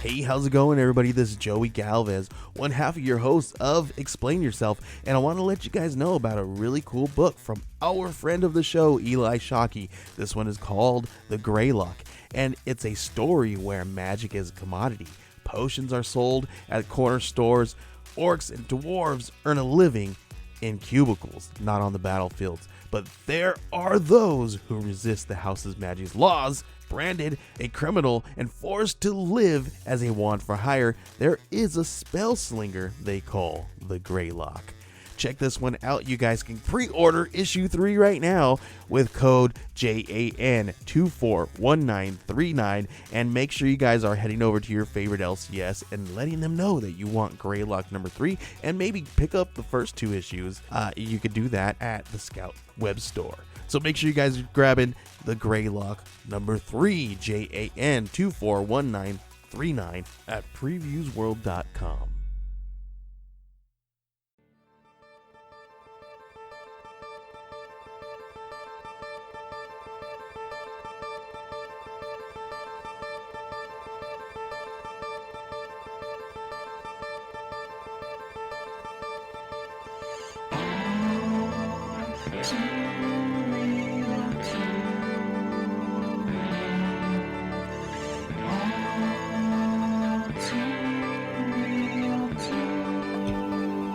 Hey, how's it going, everybody? This is Joey Galvez, one half of your host of Explain Yourself, and I want to let you guys know about a really cool book from our friend of the show, Eli Shockey. This one is called The Greylock, and it's a story where magic is a commodity. Potions are sold at corner stores. Orcs and dwarves earn a living in cubicles, not on the battlefields. But there are those who resist the house's magic's laws. Branded a criminal and forced to live as a wand for hire, there is a spell slinger they call the Greylock. Check this one out. You guys can pre-order issue 3 right now with code JAN241939, and make sure you guys are heading over to your favorite LCS and letting them know that you want Greylock number 3 and maybe pick up the first 2 issues. You could do that at the Scout web store. So make sure you guys are grabbing the Greylock number 3, JAN241939 at previewsworld.com.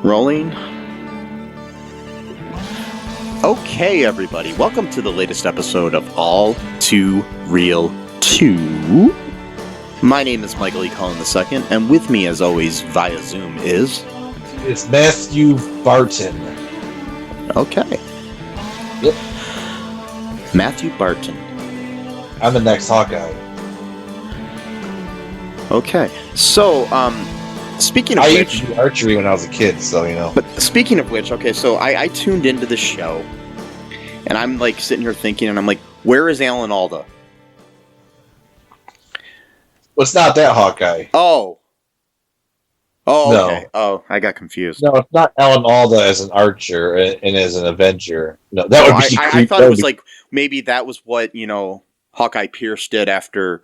Rolling. Okay, everybody. Welcome to the latest episode of All Too Real 2. My name is Michael E. Cullen II, and with me, as always, via Zoom is... It's Matthew Barton. Okay. Yep. Matthew Barton. I'm the next Hawkeye. Okay. So, speaking of I which... used to do archery when I was a kid, so, you know. But speaking of which, okay, so I tuned into the show, and I'm, like, sitting here thinking, and I'm like, where is Alan Alda? Well, it's not that Hawkeye. Oh, No. okay. Oh, I got confused. No, it's not Alan Alda as an archer and as an Avenger. No, that would be... I thought it was like, maybe that was what, you know, Hawkeye Pierce did after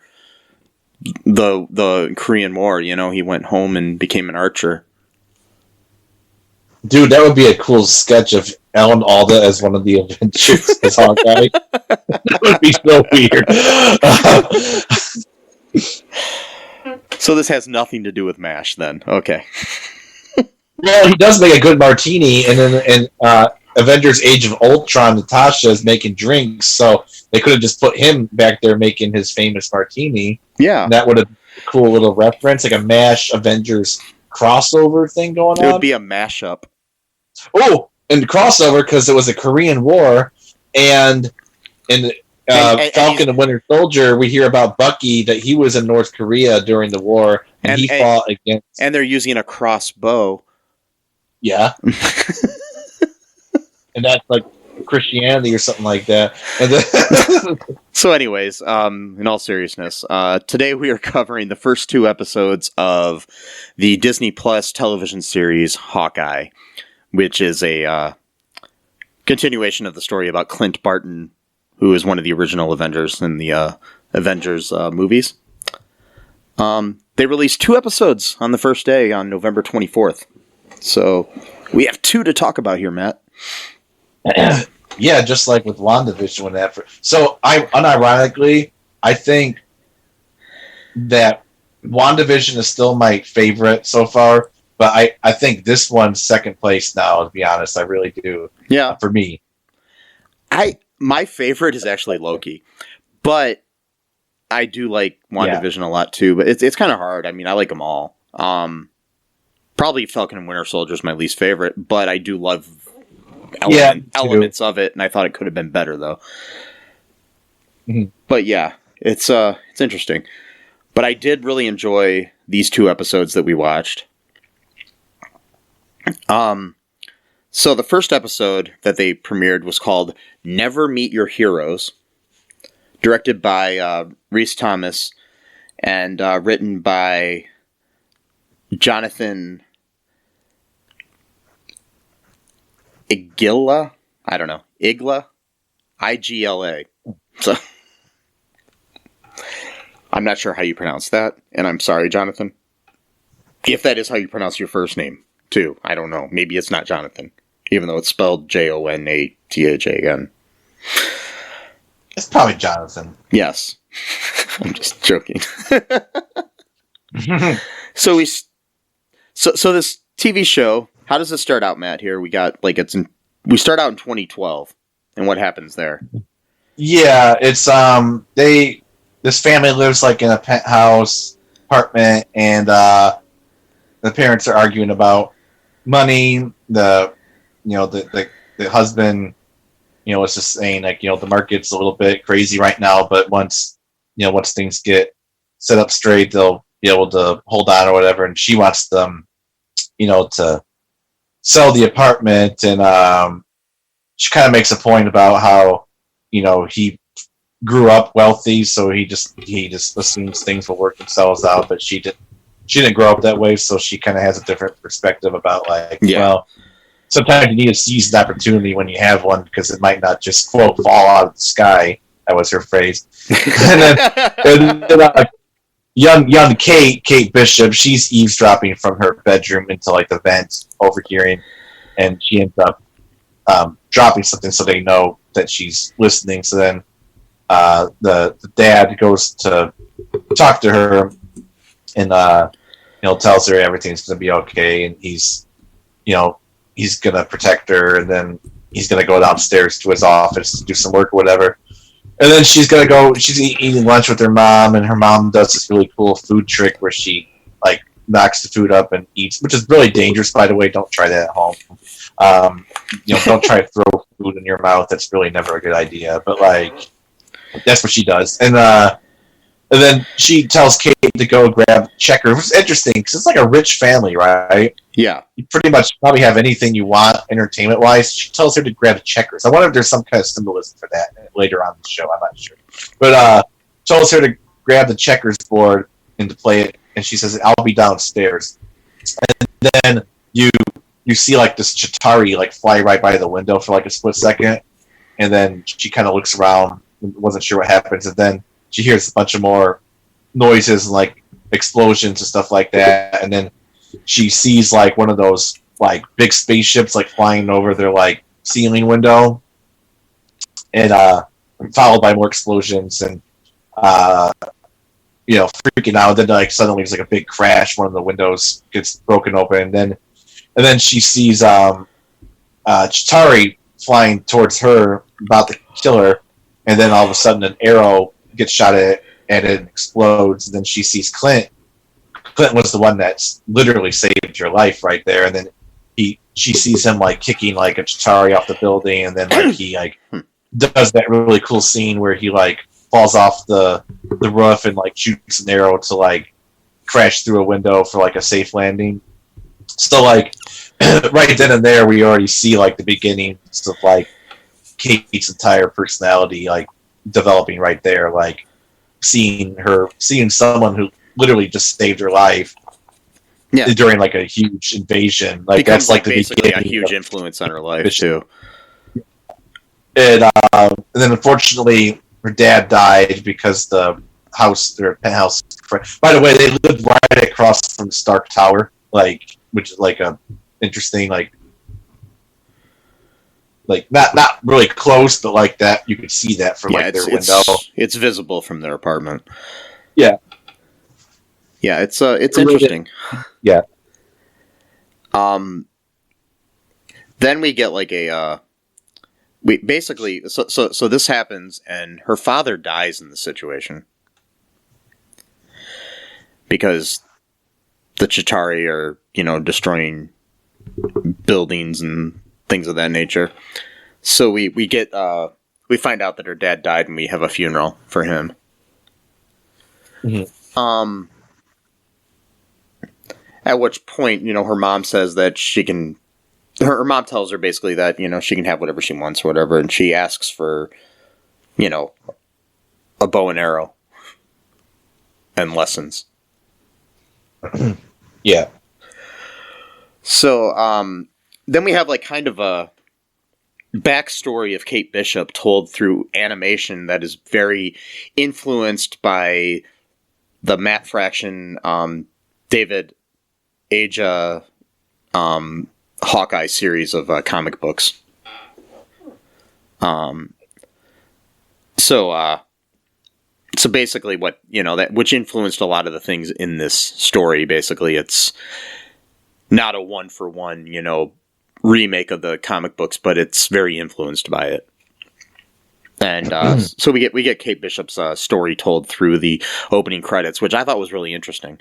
the Korean War, you know, he went home and became an archer. Dude, that would be a cool sketch of Alan Alda as one of the Avengers as Hawkeye. That would be so weird. So this has nothing to do with MASH then. Okay. Well, he does make a good martini, and then in Avengers Age of Ultron, Natasha is making drinks, so they could have just put him back there making his famous martini. Yeah. And that would have been a cool little reference, like a MASH Avengers crossover thing going on. It would be a mashup. Oh, and crossover because it was a Korean War, and Falcon and Winter Soldier, we hear about Bucky, that he was in North Korea during the war, and he fought against... And they're using a crossbow. Yeah. And that's like Christianity or something like that. And then So anyways, in all seriousness, today we are covering the first 2 episodes of the Disney Plus television series Hawkeye, which is a continuation of the story about Clint Barton, who is one of the original Avengers in the Avengers movies. They released 2 episodes on the first day on November 24th. So we have 2 to talk about here, Matt. yeah, just like with WandaVision when that... So, unironically, I think that WandaVision is still my favorite so far, but I think this one's second place now, to be honest. I really do. Yeah. For me. My favorite is actually Loki, but I do like WandaVision a lot too, but it's kind of hard. I mean, I like them all. Probably Falcon and Winter Soldier is my least favorite, but I do love elements of it, and I thought it could have been better though. Mm-hmm. But yeah, it's interesting. But I did really enjoy these 2 episodes that we watched. So the first episode that they premiered was called Never Meet Your Heroes, directed by Rhys Thomas and written by Jonathan Igla? I don't know. Igla? Igla. So I'm not sure how you pronounce that, and I'm sorry, Jonathan. If that is how you pronounce your first name, too. I don't know. Maybe it's not Jonathan, even though it's spelled Jonathan. It's probably Jonathan. Yes. I'm just joking. So this TV show, how does it start out, Matt, here? We start out in 2012, and what happens there? Yeah, it's this family lives like in a penthouse apartment, and the parents are arguing about money. The husband, was just saying like, the market's a little bit crazy right now, but once things get set up straight, they'll be able to hold on or whatever. And she wants them, to sell the apartment, and she kind of makes a point about how, he grew up wealthy, so he just assumes things will work themselves out, but she didn't grow up that way, so she kind of has a different perspective about well, sometimes you need to seize the opportunity when you have one, because it might not just quote fall out of the sky. That was her phrase. and then young Kate Bishop, she's eavesdropping from her bedroom into like the vent, overhearing, and she ends up dropping something so they know that she's listening. So then the dad goes to talk to her, and tells her everything's going to be okay, and he's going to protect her, and then he's going to go downstairs to his office to do some work or whatever. And then she's eating lunch with her mom, and her mom does this really cool food trick where she like knocks the food up and eats, which is really dangerous, by the way. Don't try that at home. Don't try to throw food in your mouth. That's really never a good idea. But like, that's what she does. And then she tells Kate to go grab checkers, which is interesting because it's like a rich family, right? Yeah. You pretty much probably have anything you want entertainment-wise. She tells her to grab checkers. I wonder if there's some kind of symbolism for that later on in the show. I'm not sure. But tells her to grab the checkers board and to play it, and she says, I'll be downstairs. And then you see like this Chitauri like fly right by the window for like a split second, and then she kind of looks around and wasn't sure what happens, and then she hears a bunch of more noises and like explosions and stuff like that, and then she sees like one of those like big spaceships like flying over their like ceiling window, and followed by more explosions, and freaking out. Then like suddenly there's like a big crash. One of the windows gets broken open, and then she sees Chitauri flying towards her, about to kill her, and then all of a sudden an arrow gets shot at it and it explodes. And then she sees Clint. Clint was the one that literally saved your life right there, and then she sees him like kicking like a Chitauri off the building, and then like he like does that really cool scene where he like falls off the roof and like shoots an arrow to like crash through a window for like a safe landing. So like right then and there we already see like the beginnings of like Kate's entire personality like developing right there, like seeing someone who literally just saved her life during like a huge invasion. Like becomes that's like the basically a beginning huge influence on her life too. And then unfortunately her dad died because the penthouse. By the way, they lived right across from Stark Tower, like, which is like a interesting like not really close, but like that you could see that from like their window. It's visible from their apartment. Yeah. Yeah, it's interesting. Yeah. Then we get like so this happens, and her father dies in the situation because the Chitauri are, destroying buildings and things of that nature. So we find out that her dad died, and we have a funeral for him. Mm-hmm. At which point, her mom says that her mom tells her basically that, she can have whatever she wants or whatever, and she asks for, a bow and arrow and lessons. Yeah. So, then we have like kind of a backstory of Kate Bishop told through animation that is very influenced by the Matt Fraction, David Aja, Hawkeye series of comic books. So basically what, that which influenced a lot of the things in this story. Basically, it's not a one-for-one, remake of the comic books, but it's very influenced by it. And so we get Kate Bishop's story told through the opening credits, which I thought was really interesting.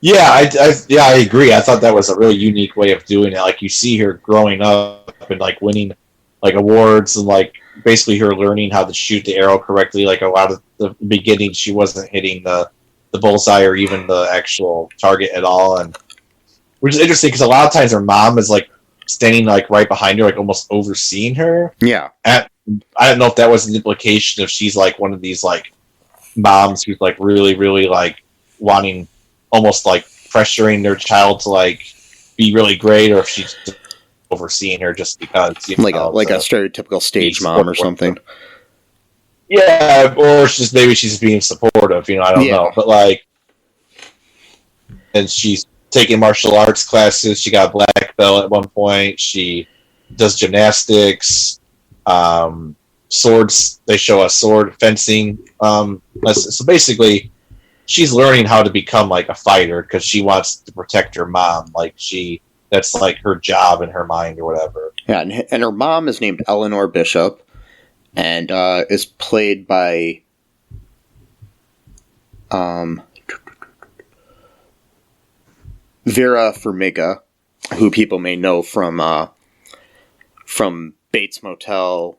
Yeah, I agree. I thought that was a really unique way of doing it. Like, you see her growing up and like winning like awards, and like basically her learning how to shoot the arrow correctly. Like, a lot of the beginning, she wasn't hitting the bullseye or even the actual target at all, and which is interesting because a lot of times her mom is like standing like right behind her, like almost overseeing her. Yeah. And I don't know if that was an implication if she's like one of these like moms who's like really, really like wanting, almost like pressuring their child to like be really great, or if she's overseeing her just because, like a stereotypical stage mom or something. Yeah, or maybe she's being supportive. I don't know, but like, and she's taking martial arts classes. She got a black belt at one point. She does gymnastics, swords. They show us sword fencing. So basically, she's learning how to become like a fighter because she wants to protect her mom. Like, that's like her job in her mind or whatever. Yeah, and her mom is named Eleanor Bishop, and is played by Vera Farmiga, who people may know from Bates Motel,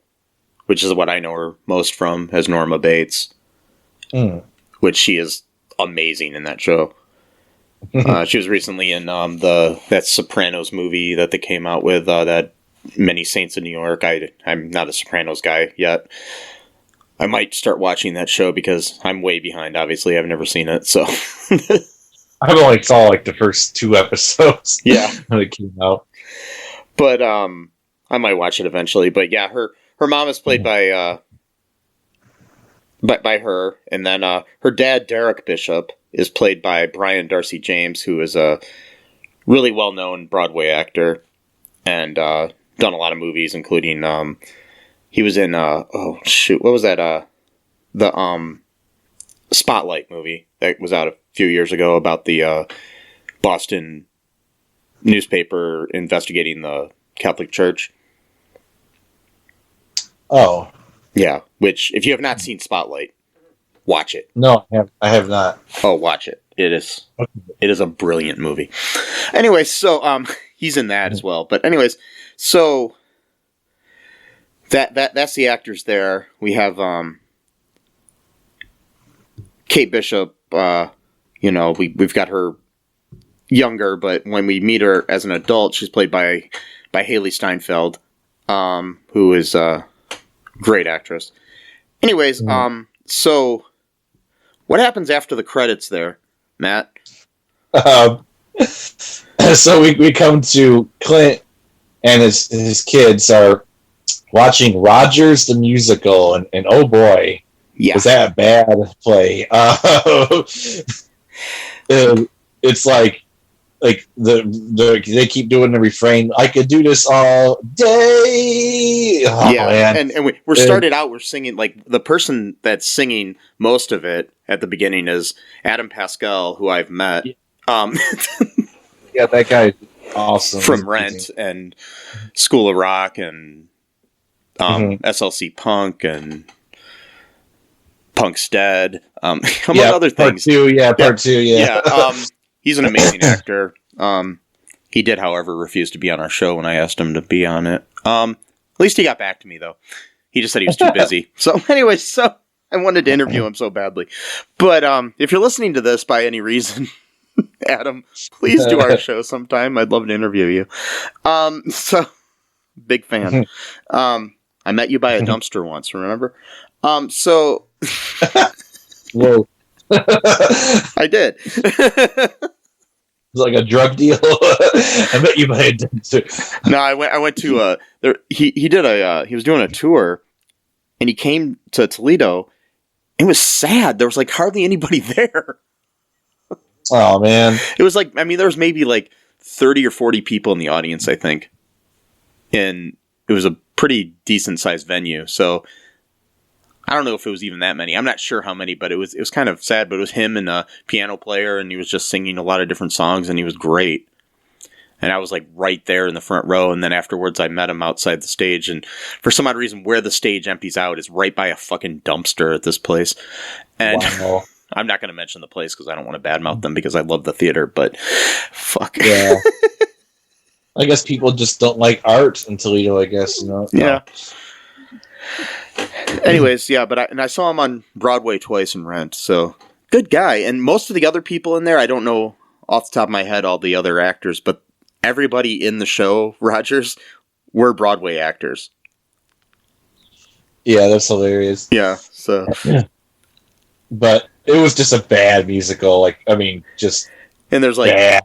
which is what I know her most from, as Norma Bates, which she is amazing in that show. She was recently in that Sopranos movie that they came out with, that Many Saints of New York. I'm not a Sopranos guy yet. I might start watching that show because I'm way behind. Obviously, I've never seen it, so I only saw like the first 2 episodes. Yeah, when it came out. But I might watch it eventually. But yeah, her mom is played by her, and then her dad, Derek Bishop, is played by Brian Darcy James, who is a really well-known Broadway actor and done a lot of movies, including he was in what was that? The Spotlight movie that was out a few years ago about the Boston newspaper investigating the Catholic Church. Oh. Yeah, which, if you have not seen Spotlight, watch it. No, I have not. Oh, watch it. It is a brilliant movie. Anyways, so he's in that as well. But anyways, so that's the actors there. We have Kate Bishop. We've got her younger, but when we meet her as an adult, she's played by Haley Steinfeld, who is a great actress. Anyways, so what happens after the credits there, Matt? So we come to Clint and his kids are watching Rogers the Musical, and oh boy, was that a bad play. It's like they keep doing the refrain, I could do this all day. Oh, yeah, man. and we're started out, we're singing, like, the person that's singing most of it at the beginning is Adam Pascal, who I've met. Yeah, that guy is awesome. From Rent and School of Rock and SLC Punk and Punk's Dead, among other things. Part two. He's an amazing actor. He did, however, refuse to be on our show when I asked him to be on it. At least he got back to me, though. He just said he was too busy. So, anyway, I wanted to interview him so badly. But if you're listening to this by any reason, Adam, please do our show sometime. I'd love to interview you. Big fan. I met you by a dumpster once, remember? Whoa. I did. It's like a drug deal. I met you by a dumpster. No, I went to he was doing a tour, and he came to Toledo, it was sad. There was like hardly anybody there. Oh man. It was like, I mean, there was maybe like 30 or 40 people in the audience, I think. And it was a pretty decent sized venue. So I don't know if it was even that many. I'm not sure how many, but it was kind of sad. But it was him and a piano player, and he was just singing a lot of different songs, and he was great. And I was like right there in the front row. And then afterwards, I met him outside the stage. And for some odd reason, where the stage empties out is right by a fucking dumpster at this place. And Wow. I'm not going to mention the place because I don't want to badmouth them because I love the theater. But fuck. Yeah. I guess people just don't like art in Toledo, I guess, you know? Yeah. Anyways, yeah, but I saw him on Broadway twice in Rent, so good guy. And most of the other people in there, I don't know off the top of my head all the other actors, but everybody in the show, Rogers, were Broadway actors. Yeah, that's hilarious. Yeah, so. But it was just a bad musical. Like, I mean, just. And there's like. bad.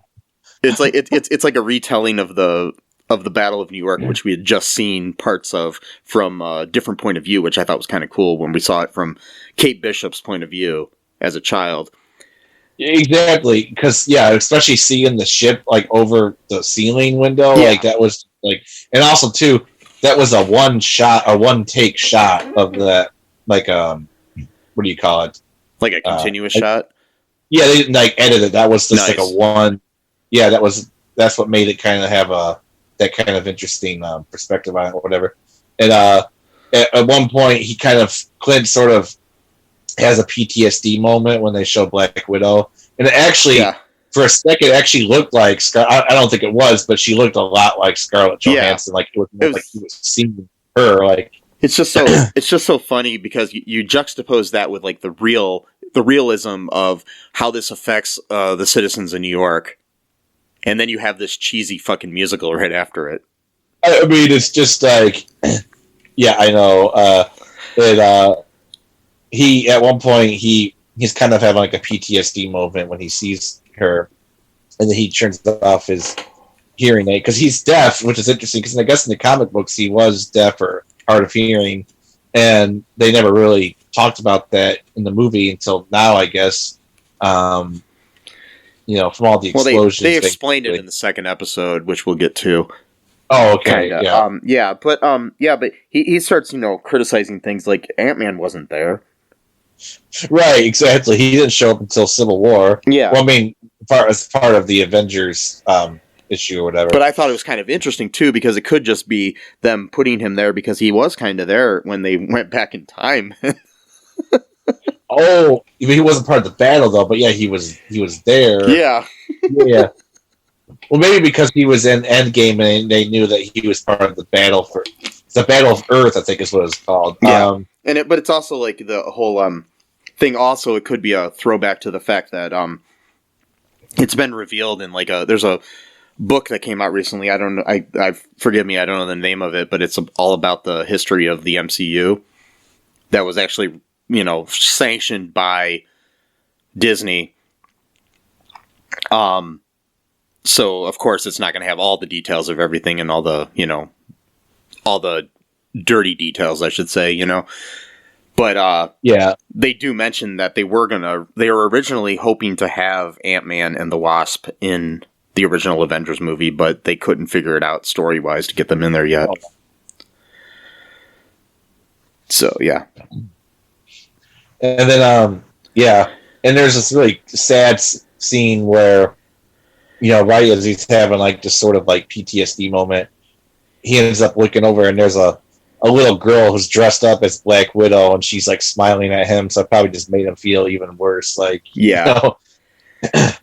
It's like it's like a retelling of the Battle of New York, which we had just seen parts of from a different point of view, which I thought was kind of cool when we saw it from Kate Bishop's point of view as a child. Exactly, because especially seeing the ship like over the ceiling window, like that was like, and also too, that was a one take shot of that, like what do you call it? Like a continuous shot. Yeah, they didn't like edit it. That was just Nice. like a one. Yeah, that's what made it kind of have that kind of interesting perspective on it or whatever. And at one point, Clint sort of has a PTSD moment when they show Black Widow, and it actually, for a second, it actually looked like I don't think it was, but she looked a lot like Scarlett Johansson. Like it was like he was seeing her. Like it's just so funny because you juxtapose that with like the realism of how this affects the citizens of New York. And then you have this cheesy fucking musical right after it. I mean, it's just like, yeah, I know. He at one point he's kind of having like a PTSD moment when he sees her, and then he turns off his hearing aid because he's deaf, which is interesting because I guess in the comic books he was deaf or hard of hearing, and they never really talked about that in the movie until now, I guess. From all the explosions. They explained it in the second episode, which we'll get to. Oh, okay. Kinda. Yeah. But he starts, criticizing things like Ant-Man wasn't there. Right, exactly. He didn't show up until Civil War. Yeah. Well, I mean, as part of the Avengers issue or whatever. But I thought it was kind of interesting, too, because it could just be them putting him there because he was kind of there when they went back in time. Oh, he wasn't part of the battle though, but yeah, he was there. Yeah. Yeah. Well, maybe because he was in Endgame and they knew that he was part of the battle the Battle of Earth, I think is what it's called. Yeah. But it's also like the whole thing. Also, it could be a throwback to the fact that it's been revealed in like there's a book that came out recently. I don't know. I forgive me. I don't know the name of it, but it's all about the history of the MCU. That was actually, sanctioned by Disney. So of course it's not going to have all the details of everything and all the dirty details, I should say, But they do mention that they were originally hoping to have Ant-Man and the Wasp in the original Avengers movie, but they couldn't figure it out story-wise to get them in there yet. Oh. So, yeah. And then, and there's this really sad scene where, right as he's having like this sort of like PTSD moment, he ends up looking over and there's a little girl who's dressed up as Black Widow and she's like smiling at him. So it probably just made him feel even worse. Like, yeah. And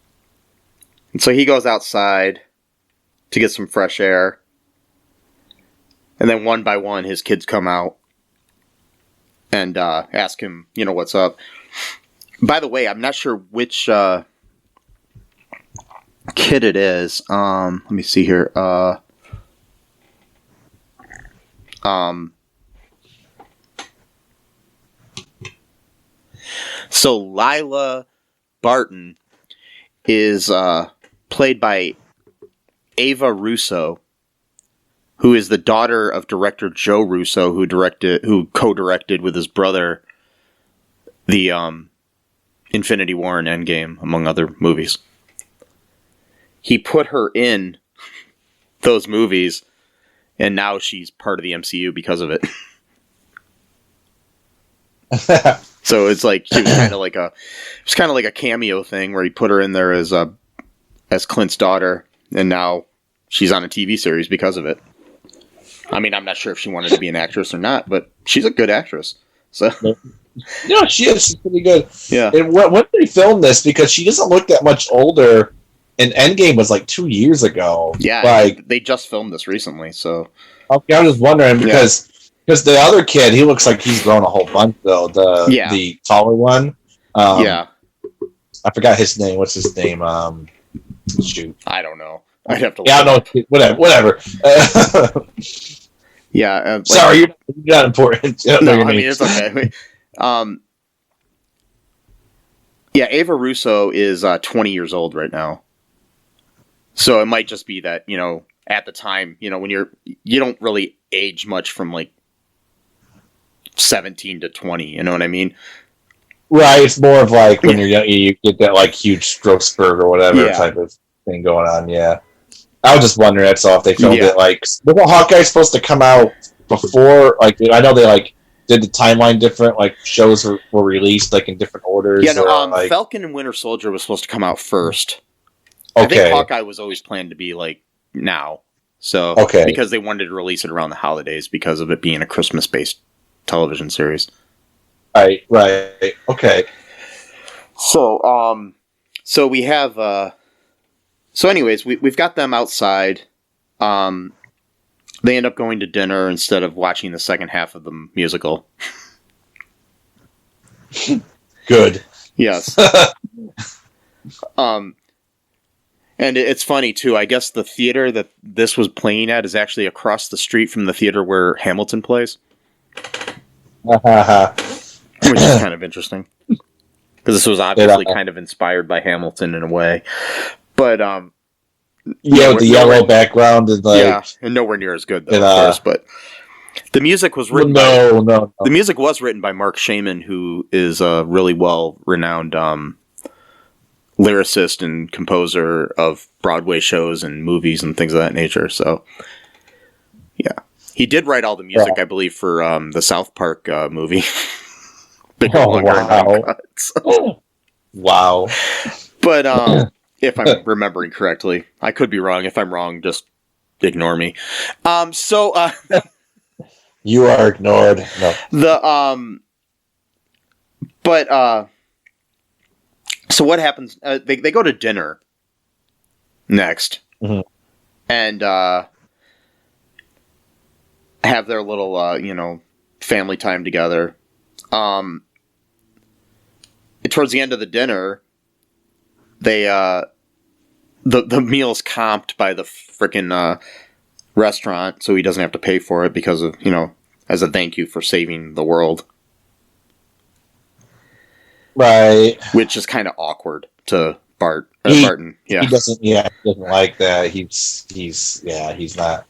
so he goes outside to get some fresh air. And then one by one, his kids come out and ask him, what's up. By the way, I'm not sure which kid it is. Let me see here. So Lila Barton is played by Ava Russo, who is the daughter of director Joe Russo, who co-directed with his brother the Infinity War and Endgame, among other movies. He put her in those movies, and now she's part of the MCU because of it. So it's like she was kind of like a cameo thing where he put her in there as Clint's daughter, and now she's on a TV series because of it. I mean, I'm not sure if she wanted to be an actress or not, but she's a good actress. So no, she is. She's pretty good. Yeah. And when did they film this? Because she doesn't look that much older. And Endgame was like 2 years ago. Yeah, like they just filmed this recently. So okay, I'm just wondering because the other kid, he looks like he's grown a whole bunch though. The taller one. I forgot his name. What's his name? Shoot, I don't know. I'd have to. Yeah, no, whatever. Yeah. Sorry, you're not important. No, I mean it's okay. Yeah, Ava Russo is 20 years old right now. So it might just be that, at the time, when you don't really age much from like 17 to 20, you know what I mean? Right, it's more of like when you're young, you get that like huge growth spurt or whatever type of thing going on, yeah. I was just wondering, that's all, if they filmed it like... Was Hawkeye supposed to come out before, like, I know they like did the timeline different, like shows were released like in different orders? Yeah, no, like... Falcon and Winter Soldier was supposed to come out first. Okay. I think Hawkeye was always planned to be like now. So, because they wanted to release it around the holidays because of it being a Christmas-based television series. Right, okay. So, so we have, so anyways, we've got them outside. They end up going to dinner instead of watching the second half of the musical. Good. Yes. And it's funny too. I guess the theater that this was playing at is actually across the street from the theater where Hamilton plays. Which is kind of interesting. Because this was obviously kind of inspired by Hamilton in a way. But, with the yellow background and like... and nowhere near as good, though, of course. But the music was written No. The music was written by Mark Shaman, who is a really well-renowned lyricist and composer of Broadway shows and movies and things of that nature. So, yeah. He did write all the music, I believe, for the South Park movie. Bigger, longer, and cuts. Wow. But if I'm remembering correctly, I could be wrong. If I'm wrong, just ignore me. You are ignored. No. So what happens? They go to dinner next, and have their little family time together. Towards the end of the dinner, they the meal's comped by the frickin' restaurant, so he doesn't have to pay for it because of as a thank you for saving the world. Right. Which is kind of awkward to Barton. Yeah. He doesn't like that. He's not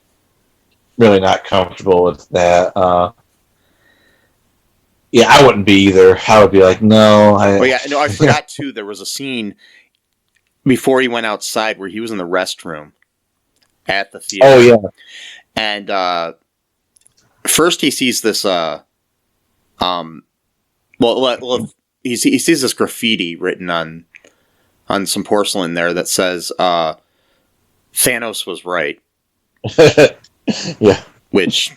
really not comfortable with that. I wouldn't be either. I would be like, no. I forgot too. There was a scene before he went outside where he was in the restroom at the theater. Oh yeah. And first he sees this. He sees this graffiti written on some porcelain there that says Thanos was right. Yeah. Which,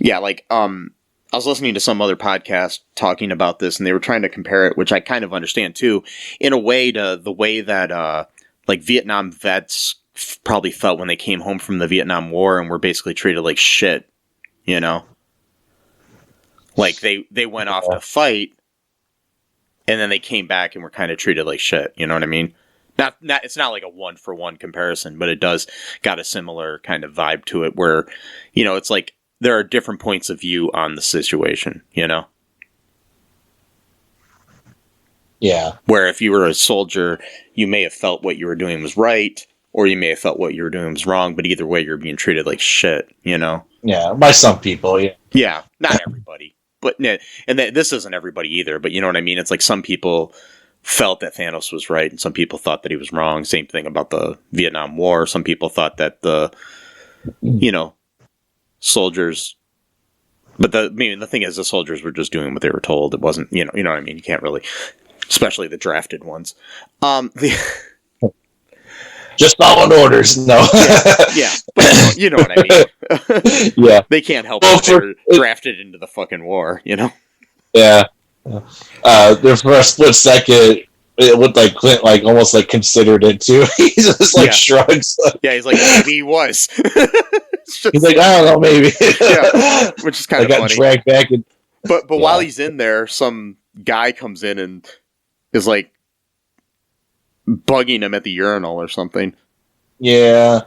I was listening to some other podcast talking about this, and they were trying to compare it, which I kind of understand too, in a way to the way that Vietnam vets probably felt when they came home from the Vietnam War and were basically treated like shit, Like they went off to fight, and then they came back and were kind of treated like shit. You know what I mean? Not it's not like a 1-for-1 comparison, but it does got a similar kind of vibe to it where, it's like there are different points of view on the situation, Yeah. Where if you were a soldier, you may have felt what you were doing was right, or you may have felt what you were doing was wrong, but either way, you're being treated like shit, Yeah, by some people, yeah. Yeah, not everybody. but and this isn't everybody either. But you know what I mean? It's like some people felt that Thanos was right, and some people thought that he was wrong. Same thing about the Vietnam War. Some people thought that the soldiers. But the thing is, the soldiers were just doing what they were told. It wasn't, you know what I mean? You can't really, especially the drafted ones. Just following orders. No. yeah. But you know what I mean? Yeah. They can't help if they're drafted into the fucking war, Yeah. There for a split second, it looked like Clint almost considered it too. He just shrugs. Yeah, he's like, maybe he was. He's like, I don't know, maybe. Yeah, which is kind of funny. Dragged back but while he's in there, some guy comes in and is like bugging him at the urinal or something. Yeah.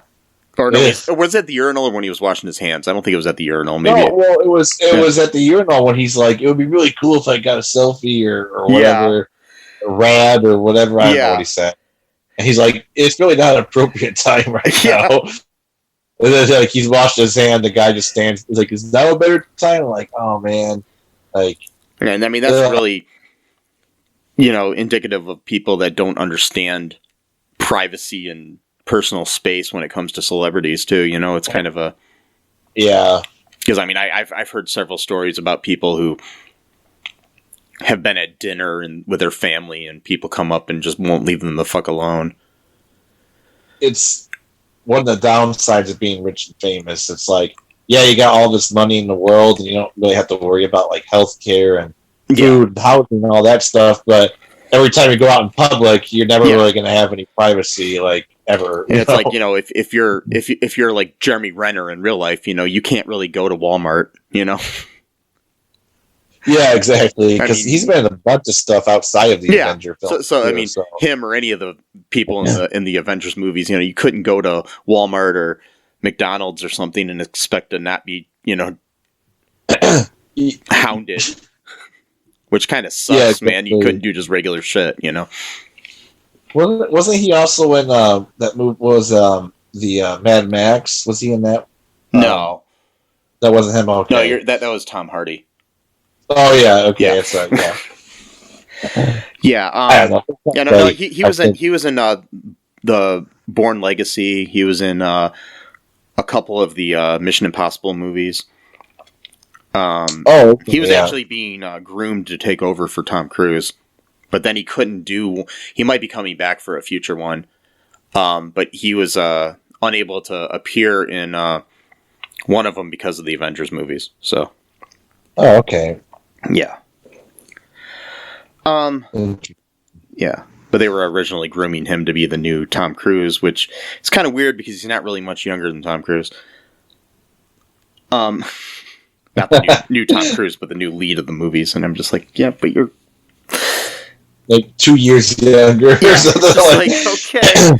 Or no, was it at the urinal or when he was washing his hands? I don't think it was at the urinal. Maybe. No, well, it was at the urinal when he's like, it would be really cool if I got a selfie or whatever, rad or whatever. I don't know what he said. And he's like, it's really not an appropriate time right now. And then, he's washed his hand. The guy just stands. He's like, "Is that a better time?" I'm like, oh man, and I mean that's really, indicative of people that don't understand privacy and personal space when it comes to celebrities too. It's kind of a Because I mean, I've heard several stories about people who have been at dinner and with their family, and people come up and just won't leave them the fuck alone. It's one of the downsides of being rich and famous. It's like, yeah, you got all this money in the world, and you don't really have to worry about healthcare and food, and housing, and all that stuff. But every time you go out in public, you're never really going to have any privacy, ever. And it's if you're like Jeremy Renner in real life, you can't really go to Walmart, Yeah, exactly. Because he's been in a bunch of stuff outside of the Avenger film. So him or any of the people in the Avengers movies, you couldn't go to Walmart or McDonald's or something and expect to not be, hounded. Which kind of sucks, man. You couldn't do just regular shit, Wasn't he also in that movie? Was the Mad Max? Was he in that? No, that wasn't him. Okay, no, that was Tom Hardy. Oh yeah, okay, that's right. Yeah, yeah. I don't know. No. He was in the Bourne Legacy. He was in a couple of the Mission Impossible movies. He was actually being groomed to take over for Tom Cruise, but then he couldn't do. He might be coming back for a future one, but he was unable to appear in one of them because of the Avengers movies. So, okay, yeah, yeah. But they were originally grooming him to be the new Tom Cruise, which is kind of weird because he's not really much younger than Tom Cruise. Not the new Tom Cruise, but the new lead of the movies. And I'm just like, yeah, but you're 2 years younger or something. Okay.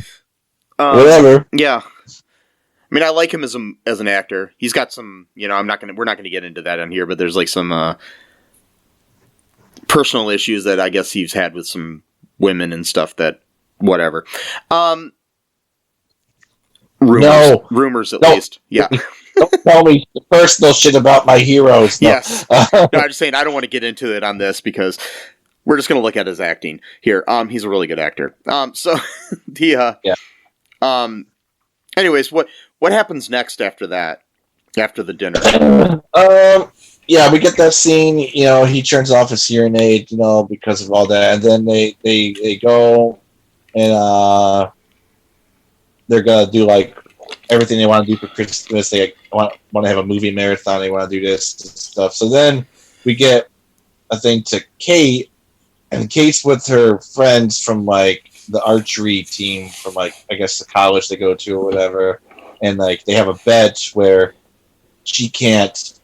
Whatever. Yeah. I mean, I like him as an actor. He's got some, we're not going to get into that on here, but there's some personal issues that I guess he's had with some women and stuff that, whatever. Rumors at least. Yeah. Don't tell me the personal shit about my heroes. No. Yes. No, I'm just saying I don't want to get into it on this because we're just going to look at his acting here. He's a really good actor. So anyways, what happens next after that? After the dinner? Yeah, we get that scene. He turns off his hearing aid, because of all that, and then they go and they're gonna do everything they want to do for Christmas. They want to have a movie marathon. They want to do this and stuff. So then we get a thing to Kate, and Kate's with her friends from the archery team from I guess the college they go to or whatever, and they have a bet where she can't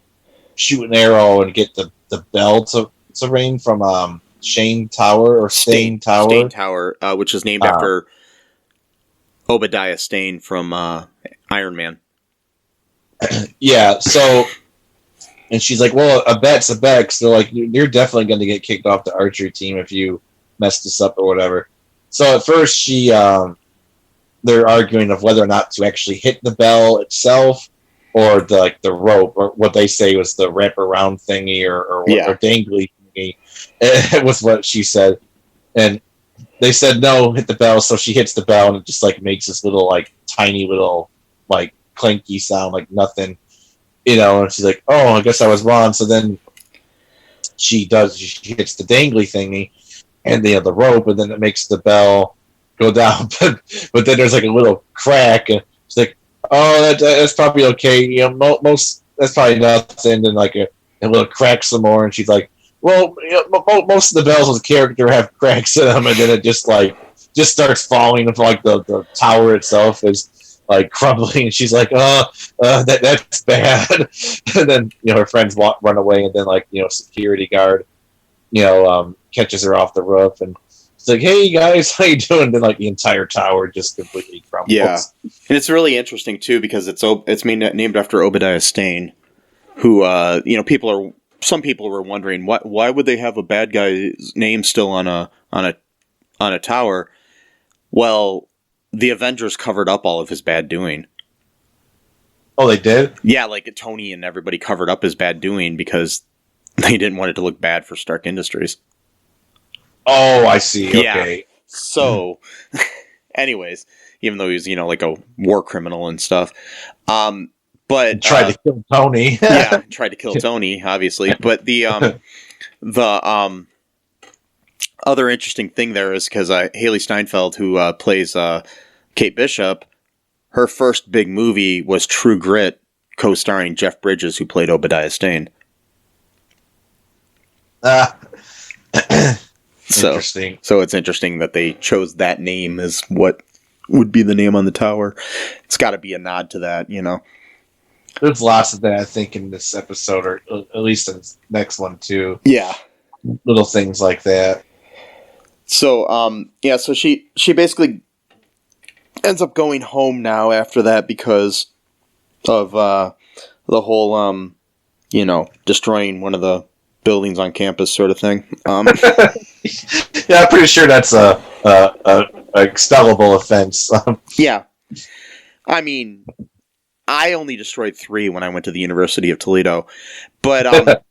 shoot an arrow and get the bell to ring from Shane Tower or Stain Tower. Stain Tower, which is named after Obadiah Stane from Iron Man. Yeah, so, and she's like, well, a bet's a bet. So they're like, you're definitely going to get kicked off the archery team if you mess this up or whatever. So at first they're arguing of whether or not to actually hit the bell itself or the rope, or what they say was the wraparound thingy, or dangly thingy. It was what she said, and they said no, hit the bell. So she hits the bell, and it just like makes this little like tiny little like clanky sound, like nothing, And she's like, "Oh, I guess I was wrong." So then she hits the dangly thingy, and the rope, and then it makes the bell go down. But then there's like a little crack, and it's like, "Oh, that's probably okay." Most that's probably nothing. And like a little crack some more, and she's like, "Well, most of the bells with the character have cracks in them," and then it just starts falling. Like the tower itself is like crumbling, and she's like, that's bad." And then her friends run away, and then security guard catches her off the roof, and it's like, "Hey guys, how you doing?" And then the entire tower just completely crumbles. Yeah, and it's really interesting too because it's named after Obadiah Stane, who some people were wondering why would they have a bad guy's name still on a tower? Well, the Avengers covered up all of his bad doing. Oh, they did? Yeah, Tony and everybody covered up his bad doing because they didn't want it to look bad for Stark Industries. Oh, I see. Yeah. Okay. So, anyways, even though he's like a war criminal and stuff, but tried to kill Tony. Yeah, tried to kill Tony, obviously. But the other interesting thing there is because Haley Steinfeld, who plays Kate Bishop, her first big movie was True Grit, co-starring Jeff Bridges, who played Obadiah Stane. Interesting. So it's interesting that they chose that name as what would be the name on the tower. It's got to be a nod to that, There's lots of that, I think, in this episode, or at least in the next one, too. Yeah. Little things like that. So, so she basically ends up going home now after that because of the whole, destroying one of the buildings on campus sort of thing. Yeah, I'm pretty sure that's a expellable offense. Yeah. I mean, I only destroyed 3 when I went to the University of Toledo, but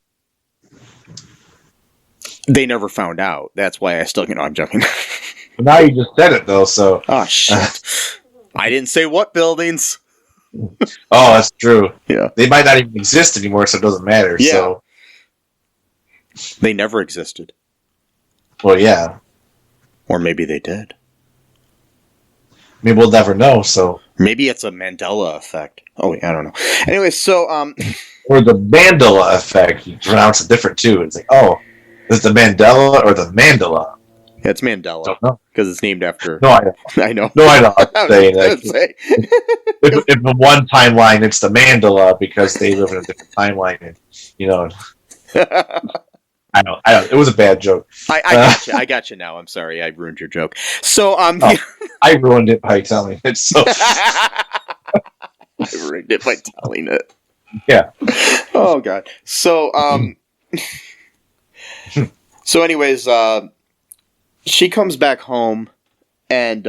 they never found out. That's why I still, I'm joking. Now you just said it, though, so... Oh, shit. I didn't say what buildings. Oh, that's true. Yeah. They might not even exist anymore, so it doesn't matter. Yeah. So. They never existed. Well, yeah. Or maybe they did. I mean, we'll never know, so... Maybe it's a Mandela effect. Oh, I don't know. Anyway, so... Or the Mandela effect. You pronounce it different, too. It's like, oh, is it the Mandela or the Mandela? Yeah, it's Mandela. Don't know. Because it's named after... No, I know. I know. No, I know. I'm saying that. If in one timeline, it's the Mandela because they live in a different timeline. And, I know. It was a bad joke. I got you now. I'm sorry. I ruined your joke. So, I ruined it by telling it. So. I ruined it by telling it. Yeah. Oh, God. So, anyways, she comes back home and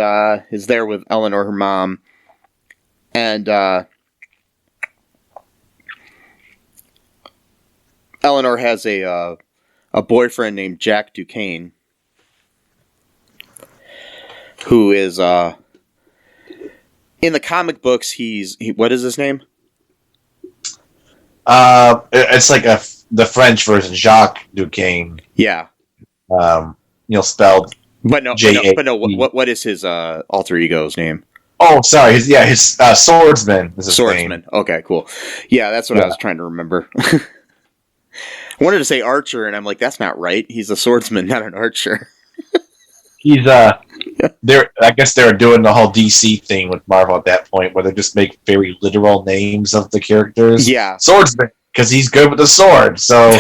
is there with Eleanor, her mom, and Eleanor has a boyfriend named Jack Duquesne, who is in the comic books. What is his name? It's like the French version, Jacques Duquesne. Yeah. Spelled. But no. What is his alter ego's name? Oh, sorry. His swordsman. Is his swordsman. Name. Okay, cool. Yeah, that's what I was trying to remember. I wanted to say archer, and I'm like, that's not right. He's a swordsman, not an archer. He's I guess they're doing the whole DC thing with Marvel at that point, where they just make very literal names of the characters. Yeah, swordsman, because he's good with the sword. So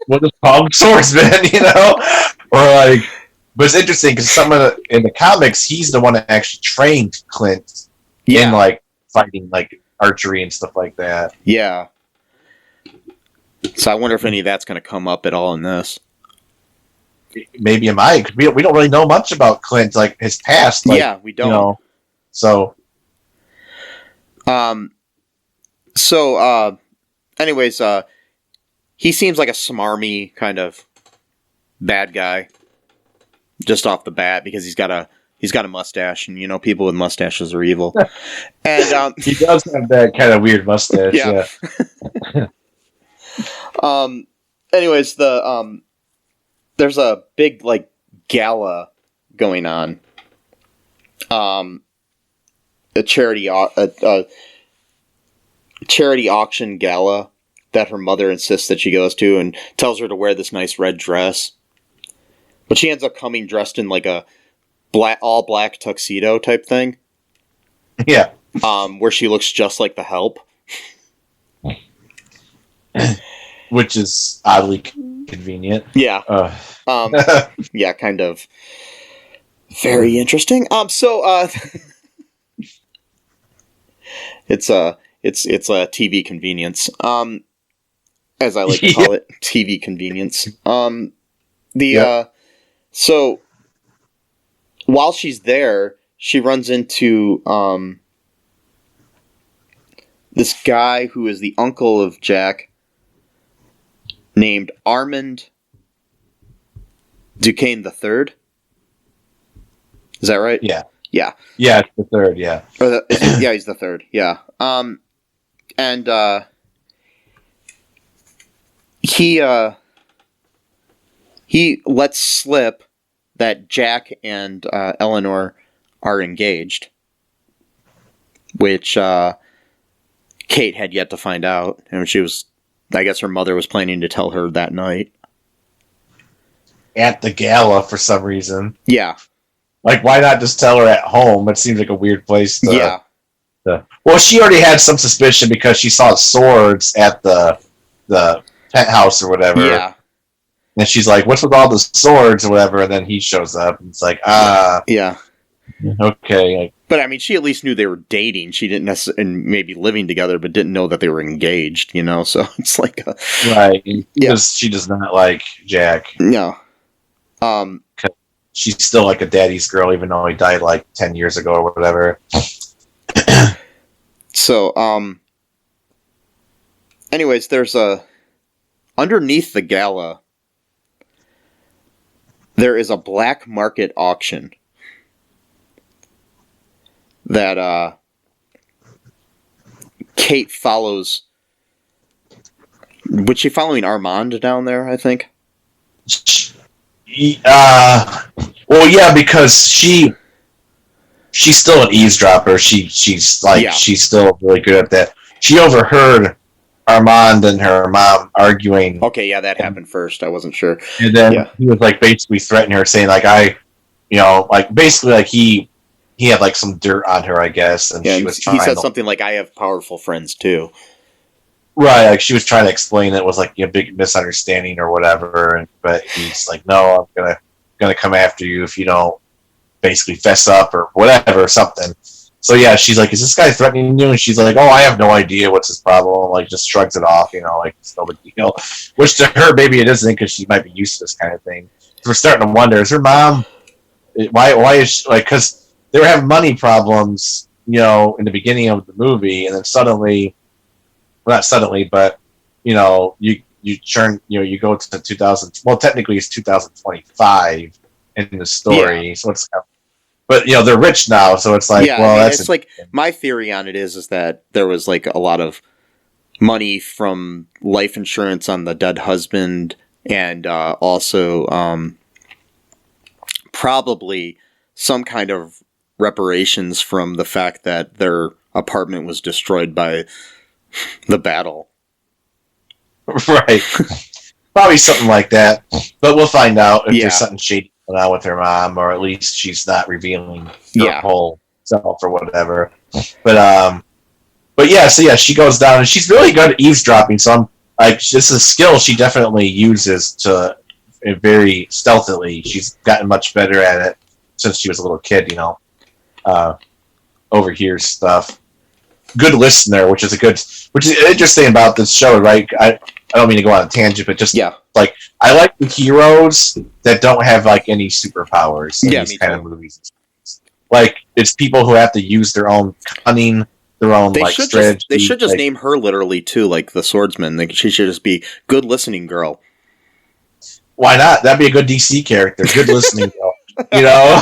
we'll just call him swordsman, Or but it's interesting because in the comics, he's the one that actually trained Clint in fighting archery and stuff like that. Yeah. So I wonder if any of that's going to come up at all in this. Maybe it might. Cause we don't really know much about Clint, his past. Yeah, we don't. So, So, anyways, he seems like a smarmy kind of bad guy just off the bat because he's got a mustache, and people with mustaches are evil. And he does have that kind of weird mustache. Yeah. Anyways, there's a big gala going on. A charity auction gala that her mother insists that she goes to, and tells her to wear this nice red dress. But she ends up coming dressed in like a all black tuxedo type thing. Yeah. Where she looks just like the Help. Which is oddly convenient. Yeah. Yeah, kind of very interesting. It's a TV convenience. As I like to call it, TV convenience. So while she's there, she runs into this guy who is the uncle of Jack, named Armand Duquesne III. Is that right? Yeah. Yeah. Yeah, it's the third, yeah. Yeah, he's the third, yeah. And he lets slip that Jack and Eleanor are engaged, which Kate had yet to find out, and I guess her mother was planning to tell her that night. At the gala, for some reason. Yeah. Like, why not just tell her at home? It seems like a weird place to... Yeah. Well, she already had some suspicion because she saw swords at the penthouse or whatever. Yeah. And she's like, what's with all the swords or whatever? And then he shows up and it's like, Yeah. Okay. But, I mean, she at least knew they were dating. She didn't necessarily... and maybe living together, but didn't know that they were engaged, So it's like... Right. Because she does not like Jack. No. She's still like a daddy's girl, even though he died like 10 years ago or whatever. So, anyways, there's underneath the gala, there is a black market auction that Kate follows. Was she following Armand down there, I think? Well, yeah, because she's still an eavesdropper. She's still really good at that. She overheard Armand and her mom arguing. Okay, yeah, that happened first. I wasn't sure. And then he was like basically threatening her, saying like basically like he had like some dirt on her, I guess, and she was trying. He said something like, "I have powerful friends too." Right, like she was trying to explain it was like a big misunderstanding or whatever, but he's like, "No, I'm gonna come after you if you don't basically fess up or whatever or something." So yeah, she's like, "Is this guy threatening you?" And she's like, "Oh, I have no idea what's his problem." Like just shrugs it off, like it's no big deal. Which to her, maybe it isn't because she might be used to this kind of thing. So we're starting to wonder: is her mom? Why is she, like? Because they were having money problems, in the beginning of the movie, and then suddenly. Well, not suddenly, but you turn, you go to 2000. Well, technically it's 2025 in the story, so it's. But they're rich now, so it's like, it's like my theory on it is that there was like a lot of money from life insurance on the dead husband, and also probably some kind of reparations from the fact that their apartment was destroyed by the battle. Right. Probably something like that. But we'll find out if there's something shady going on with her mom, or at least she's not revealing her whole self or whatever. But yeah, so yeah, she goes down and she's really good at eavesdropping, so I'm like, this is a skill she definitely uses to very stealthily. She's gotten much better at it since she was a little kid, overhears stuff. Good listener, which is interesting about this show, right? I don't mean to go on a tangent, but just like I like the heroes that don't have like any superpowers in these kind of movies. Like it's people who have to use their own cunning, their own They like should strategy. just they should just like, name her literally too, like the swordsman. Like, she should just be good listening girl. why not? That'd be a good DC character. Good listening, girl. You know,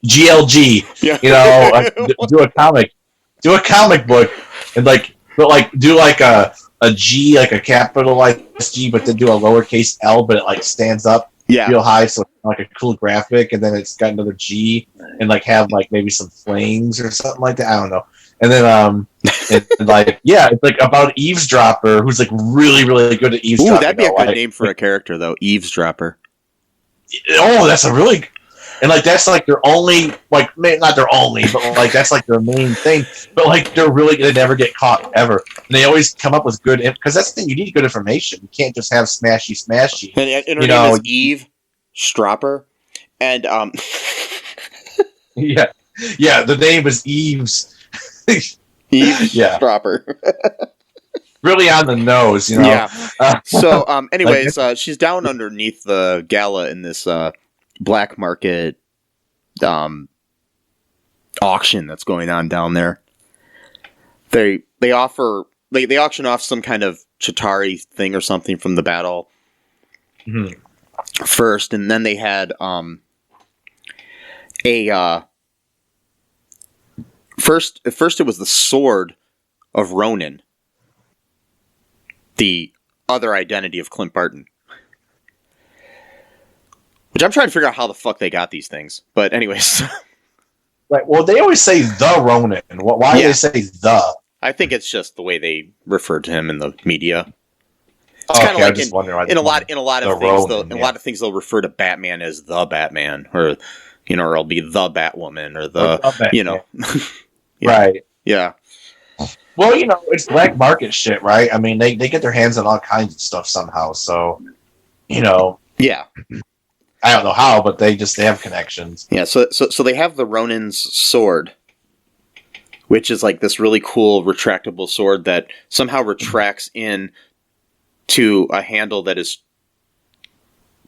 GLG. Yeah. You know, do a comic book, and like, but like do like a G, like a capitalized G, but then do a lowercase L, but it like stands up Yeah. real high, so it's like a cool graphic, and then it's got another G, and like have like maybe some flames or something like that. I don't know. And then and like yeah, it's like about eavesdropper who's like really really good at eavesdropping. Ooh, that'd be a good like, name for a character though, eavesdropper. Oh, that's a really, and like that's like their only, like not their only, but like that's like their main thing. But like they're really gonna never get caught ever, and they always come up with good, because that's the thing, you need good information. You can't just have smashy. And her name is Eve Stropper, and yeah, the name is Eve's. Eve Yeah. Stropper. Really on the nose, you know. Yeah. So, anyways, she's down underneath the gala in this black market auction that's going on down there. They offer they auction off some kind of Chitauri thing or something from the battle first, and then they had first it was the sword of Ronin, the other identity of Clint Barton. Which I'm trying to figure out how the fuck they got these things. But anyways. Right. Well, they always say the Ronin. Why do they say the? I think it's just the way they refer to him in the media. It's kind of like in a lot of things. A lot of things they'll refer to Batman as the Batman, or or it'll be the Batwoman, or the Batman. Yeah. Right. Yeah. Well, it's black market shit, right? I mean, they get their hands on all kinds of stuff somehow. So, Yeah. I don't know how, but they have connections. Yeah. So they have the Ronin's sword, which is like this really cool retractable sword that somehow retracts in to a handle that is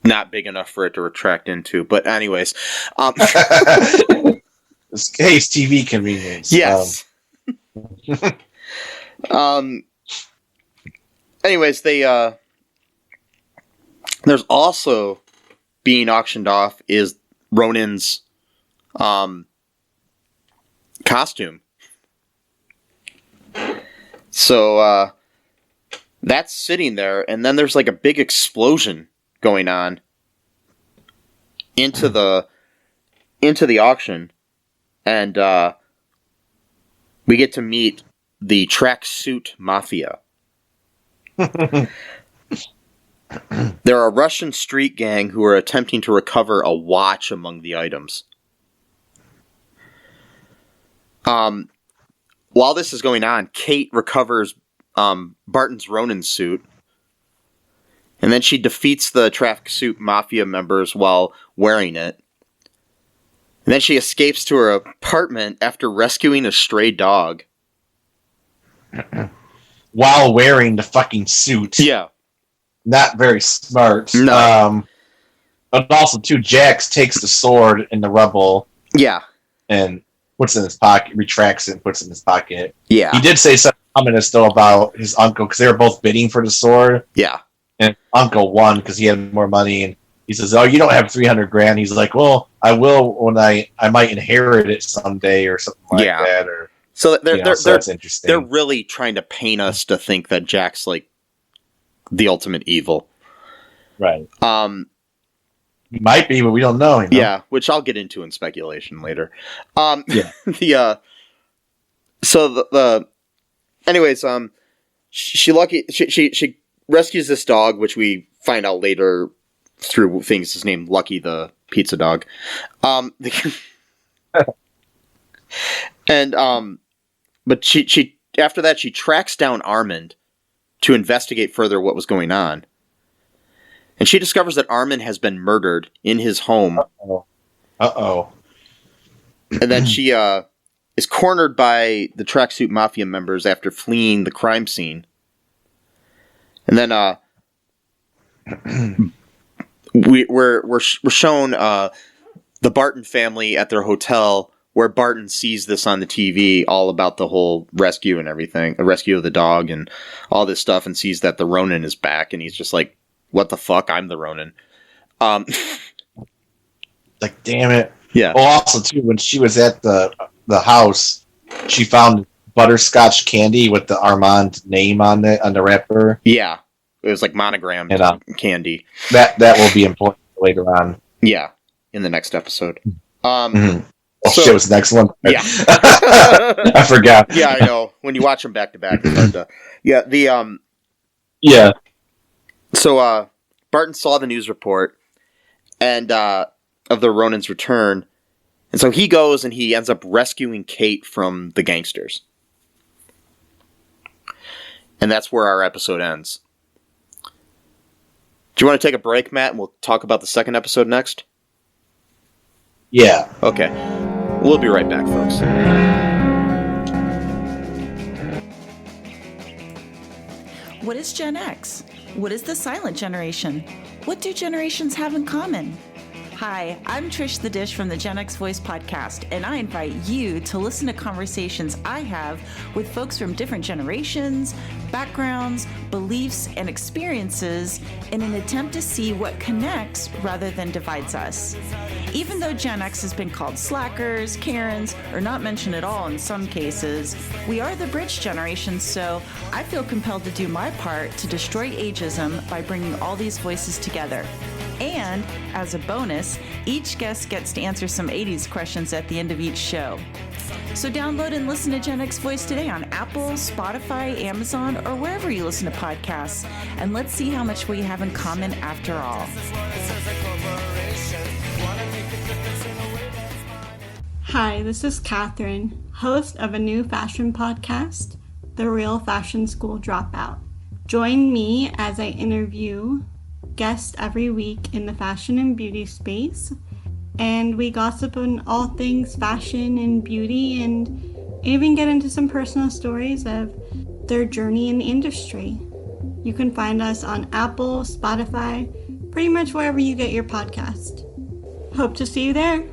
not big enough for it to retract into. But anyways, It's TV convenience. Yes. Anyways, they there's also being auctioned off is Ronin's costume. So that's sitting there, and then there's like a big explosion going on into the auction, and we get to meet the tracksuit mafia. They're a Russian street gang who are attempting to recover a watch among the items. While this is going on, Kate recovers Barton's Ronin suit, and then she defeats the tracksuit mafia members while wearing it. And then she escapes to her apartment after rescuing a stray dog. While wearing the fucking suit. Yeah. Not very smart. No. But also, too, Jax takes the sword in the rubble. Yeah. And puts it in his pocket, retracts it and puts it in his pocket. Yeah. He did say something ominous, though, about his uncle, because they were both bidding for the sword. Yeah. And uncle won because he had more money, and he says, "Oh, you don't have $300,000." He's like, "Well, I will when I might inherit it someday or something like that." Or so that's interesting. They're really trying to paint us to think that Jack's like the ultimate evil, right? He might be, but we don't know. Yeah, which I'll get into in speculation later. Yeah. Anyways, she rescues this dog, which we find out later through things is named Lucky the pizza dog. But she after that she tracks down Armand to investigate further what was going on. And she discovers that Armand has been murdered in his home. Uh-oh. And then she is cornered by the tracksuit mafia members after fleeing the crime scene. And then we're shown the Barton family at their hotel where Barton sees this on the TV, all about the whole rescue and everything, the rescue of the dog and all this stuff, and sees that the Ronin is back, and he's just like, what the fuck? I'm the Ronin. Like, damn it. Yeah. Oh, also, too, when she was at the house, she found butterscotch candy with the Armand name on the wrapper. Yeah. It was like monogrammed candy. That will be important later on. Yeah. In the next episode. Oh, shit, was the next one? Yeah. I forgot. Yeah, I know. When you watch them back to back, it's hard to... Yeah, Yeah. So, Barton saw the news report and of the Ronin's return, and so he goes and he ends up rescuing Kate from the gangsters. And that's where our episode ends. Do you want to take a break, Matt, and we'll talk about the second episode next? Yeah. Okay. We'll be right back, folks. What is Gen X? What is the silent generation? What do generations have in common? Hi, I'm Trish the Dish from the Gen X Voice podcast, and I invite you to listen to conversations I have with folks from different generations, backgrounds, beliefs, and experiences in an attempt to see what connects rather than divides us. Even though Gen X has been called slackers, Karens, or not mentioned at all in some cases, we are the bridge generation, so I feel compelled to do my part to destroy ageism by bringing all these voices together. And, as a bonus, each guest gets to answer some 80s questions at the end of each show. So download and listen to Gen X Voice today on Apple, Spotify, Amazon, or wherever you listen to podcasts. And let's see how much we have in common after all. Hi, this is Catherine, host of a new fashion podcast, The Real Fashion School Dropout. Join me as I interview guests every week in the fashion and beauty space, and we gossip on all things fashion and beauty, and even get into some personal stories of their journey in the industry. You can find us on Apple, Spotify, pretty much wherever you get your podcast. Hope to see you there.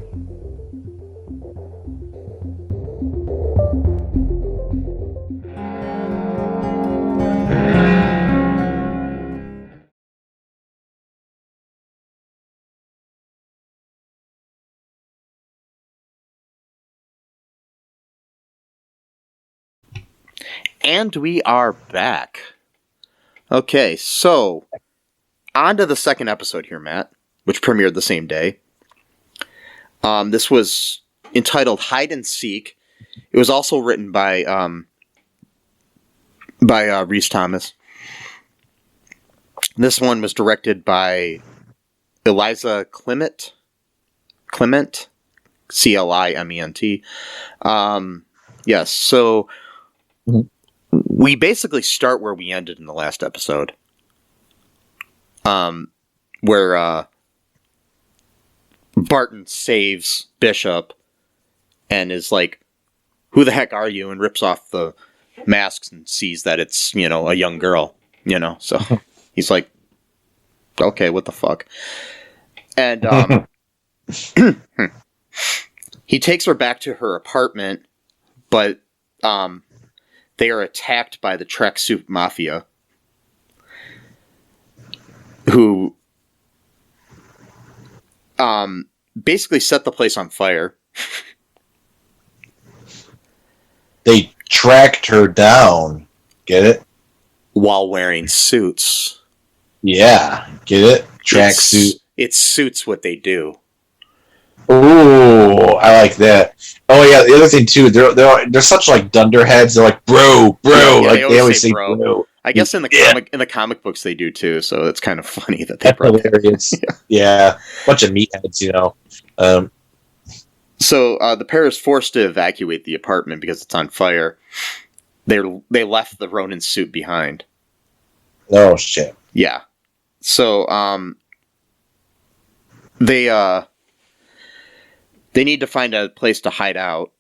And we are back. Okay, so on to the second episode here, Matt, which premiered the same day. This was entitled Hide and Seek. It was also written by Rhys Thomas. This one was directed by Eliza Clement, Clement, yes, so we basically start where we ended in the last episode. Where Barton saves Bishop and is like, who the heck are you? And rips off the masks and sees that it's, a young girl, so he's like, okay, what the fuck? And he takes her back to her apartment, but they are attacked by the tracksuit mafia, who basically set the place on fire. They tracked her down. Get it? While wearing suits. Yeah, get it? Tracksuit. It suits what they do. Ooh, I like that. Oh yeah, the other thing too, they're such like dunderheads. They're like bro, Yeah, like they always say bro. I guess in the comic books they do too, so it's kind of funny that they brought hilarious. Yeah, bunch of meatheads, So the pair is forced to evacuate the apartment because it's on fire. They left the Ronin suit behind. Oh shit. Yeah. So they need to find a place to hide out.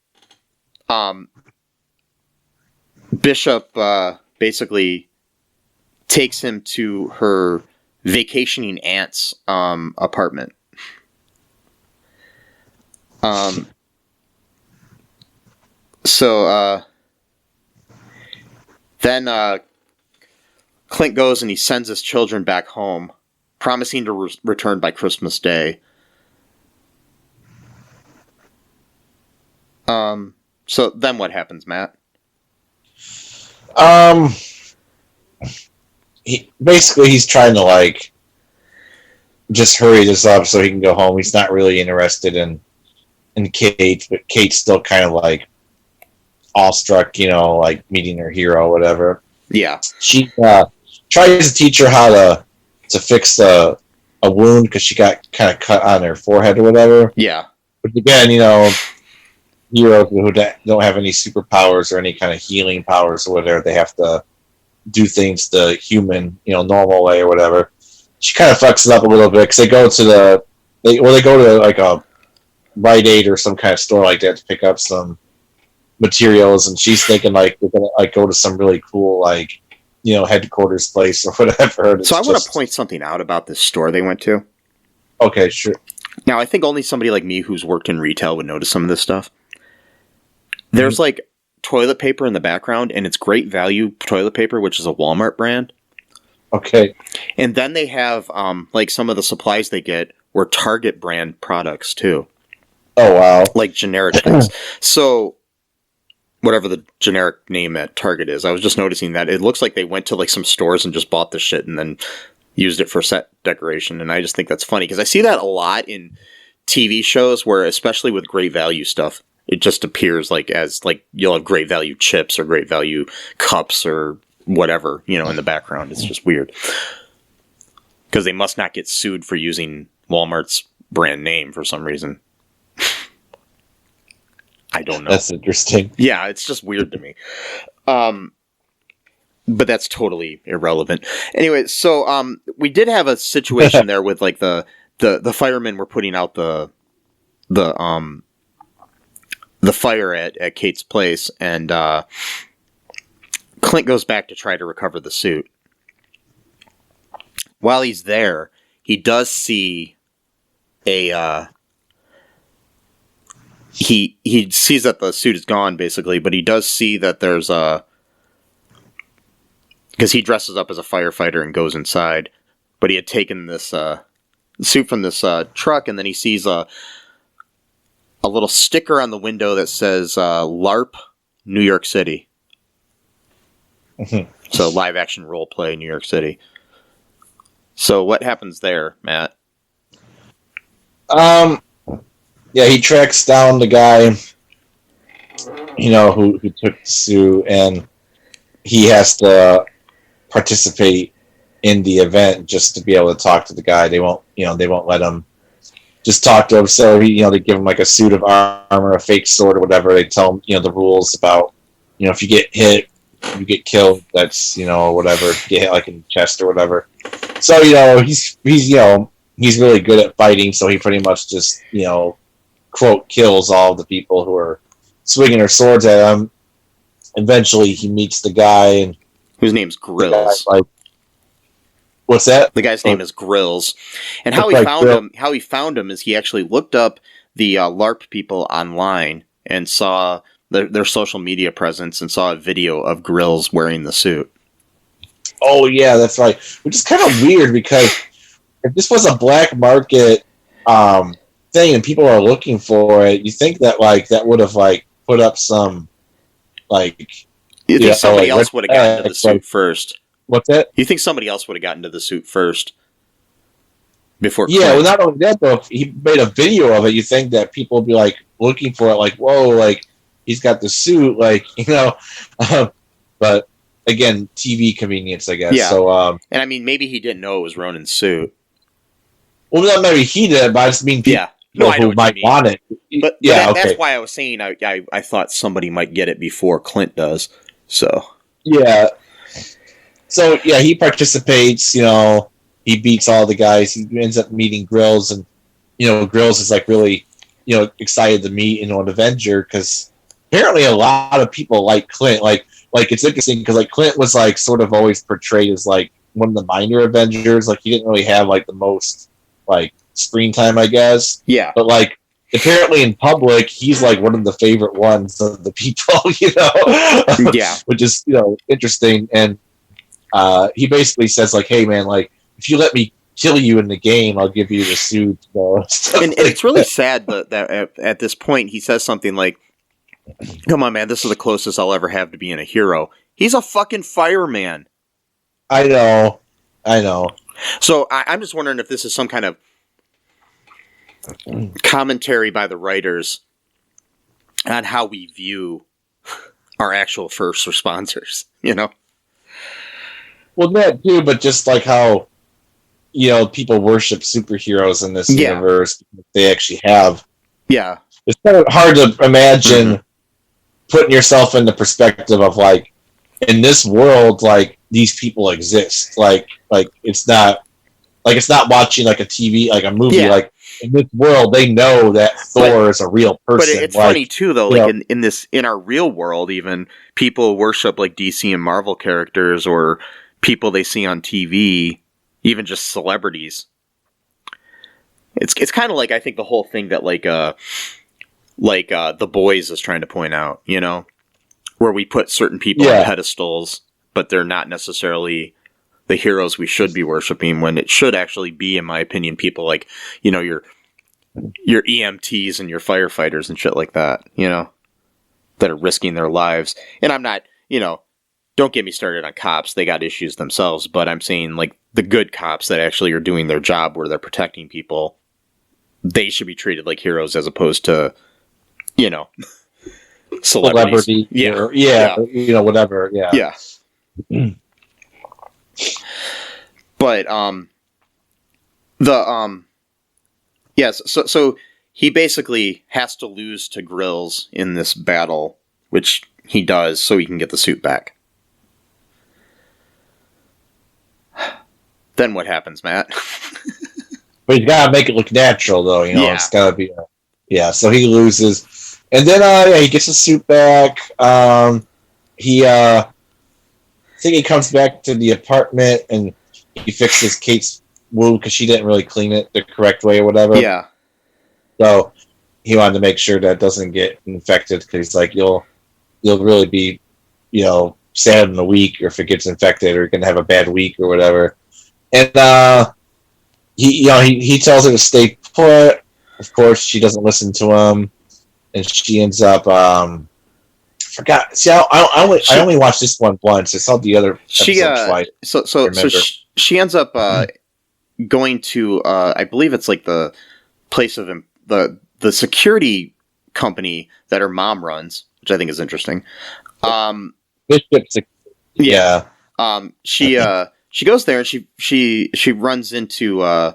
Bishop basically takes him to her vacationing aunt's apartment. So then Clint goes and he sends his children back home, promising to return by Christmas Day. So then what happens, Matt? He's trying to like just hurry this up so he can go home. He's not really interested in Kate, but Kate's still kind of like awestruck, like meeting her hero, or whatever. Yeah. She tries to teach her how to fix a wound because she got kind of cut on her forehead or whatever. Yeah. But again, heroes who don't have any superpowers or any kind of healing powers or whatever, they have to do things the human, normal way or whatever. She kind of fucks it up a little bit because they go to like a Rite Aid or some kind of store like that to pick up some materials, and she's thinking like they're gonna like go to some really cool like headquarters place or whatever. So I want to point something out about this store they went to. Okay, sure. Now I think only somebody like me who's worked in retail would notice some of this stuff. There's like toilet paper in the background, and it's Great Value toilet paper, which is a Walmart brand. Okay. And then they have like some of the supplies they get were Target brand products too. Oh wow. Like generic things. So whatever the generic name at Target is, I was just noticing that it looks like they went to like some stores and just bought the shit and then used it for set decoration. And I just think that's funny because I see that a lot in TV shows where, especially with Great Value stuff, it just appears like as like you'll have Great Value chips or Great Value cups or whatever, in the background. It's just weird because they must not get sued for using Walmart's brand name for some reason. I don't know. That's interesting. Yeah, it's just weird to me. But that's totally irrelevant. Anyway, so we did have a situation there with like the firemen were putting out the fire at Kate's place, and Clint goes back to try to recover the suit. While he's there, he does see a he sees that the suit is gone, basically, but he does see that there's because he dresses up as a firefighter and goes inside, but he had taken this suit from this truck, and then he sees a little sticker on the window that says LARP New York City. So live action role play New York City. So what happens there, Matt? Yeah, he tracks down the guy, who took the suit, and he has to participate in the event just to be able to talk to the guy. They won't let him just talk to him. So they give him like a suit of armor, a fake sword, or whatever. They tell him, the rules about, if you get hit, you get killed. That's whatever. If you get hit like in the chest or whatever. So he's really good at fighting. So he pretty much just quote kills all the people who are swinging their swords at him. Eventually, he meets the guy, and whose name's Grills. What's that? The guy's name is Grills, and how he found him is he actually looked up the LARP people online and saw their social media presence and saw a video of Grills wearing the suit. Oh yeah, that's right. Which is kind of weird because if this was a black market thing and people are looking for it, you think that that would have put up some You think somebody else would have gotten to the suit first? What's that? You think somebody else would have gotten to the suit first before? Yeah, well, not only that, though, if he made a video of it, you think that people would be looking for it, whoa, he's got the suit, but again, TV convenience, I guess. Yeah. So, and I mean, maybe he didn't know it was Ronan's suit. Well, not maybe he did, but I just mean people who might want it. But that's why I was saying I thought somebody might get it before Clint does. So yeah. So yeah, he participates. He beats all the guys. He ends up meeting Grills, and Grills is really excited to meet an Avenger because apparently a lot of people like Clint. It's interesting because Clint was sort of always portrayed as one of the minor Avengers. He didn't really have the most screen time, I guess. Yeah. But apparently in public, he's like one of the favorite ones of the people, Yeah. which is, interesting. And he basically says like, hey man, like if you let me kill you in the game, I'll give you the suit. And it's really sad that at this point he says something like, come on man, this is the closest I'll ever have to being a hero. He's a fucking fireman. I know. So I'm just wondering if this is some kind of commentary by the writers on how we view our actual first responders, Well, that too, but just like how, people worship superheroes in this universe. They actually have. Yeah. It's kind of hard to imagine putting yourself in the perspective of like, in this world, like these people exist. Like it's not watching like a TV, like a movie. Yeah. Like in this world, they know that Thor is a real person. But it's funny too, though. Like in our real world, even people worship like DC and Marvel characters or people they see on TV, even just celebrities. It's kind of like, I think the whole thing that The Boys is trying to point out, where we put certain people on pedestals, but they're not necessarily the heroes we should be worshiping, when it should actually be, in my opinion, people like, your EMTs and your firefighters and shit like that, that are risking their lives. And I'm not, don't get me started on cops. They got issues themselves, but I'm saying like the good cops that actually are doing their job where they're protecting people, they should be treated like heroes as opposed to, celebrities. Whatever. Yeah. But so he basically has to lose to Grills in this battle, which he does so he can get the suit back. Then what happens, Matt? But he's got to make it look natural, though. It's got to be. So he loses, and then he gets his suit back. He I think he comes back to the apartment and he fixes Kate's wound because she didn't really clean it the correct way or whatever. Yeah. So he wanted to make sure that it doesn't get infected because he's like, you'll really be, sad in a week, or if it gets infected, or you're gonna have a bad week or whatever. And he tells her to stay put. Of course, she doesn't listen to him, and she ends up. Forgot. See, I only watched this one once. I saw the other episodes twice. So she ends up going to I believe it's like the place of the security company that her mom runs, which I think is interesting. She goes there and she runs into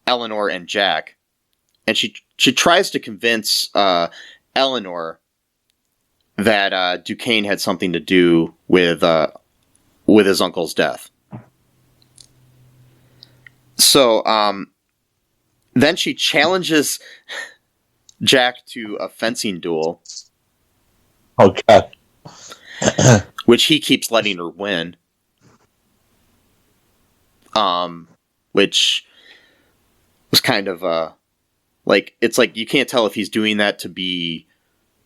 Eleanor and Jack, and she tries to convince Eleanor that Duquesne had something to do with his uncle's death. So then she challenges Jack to a fencing duel. Oh God. Which he keeps letting her win. Which was kind of it's like you can't tell if he's doing that to be,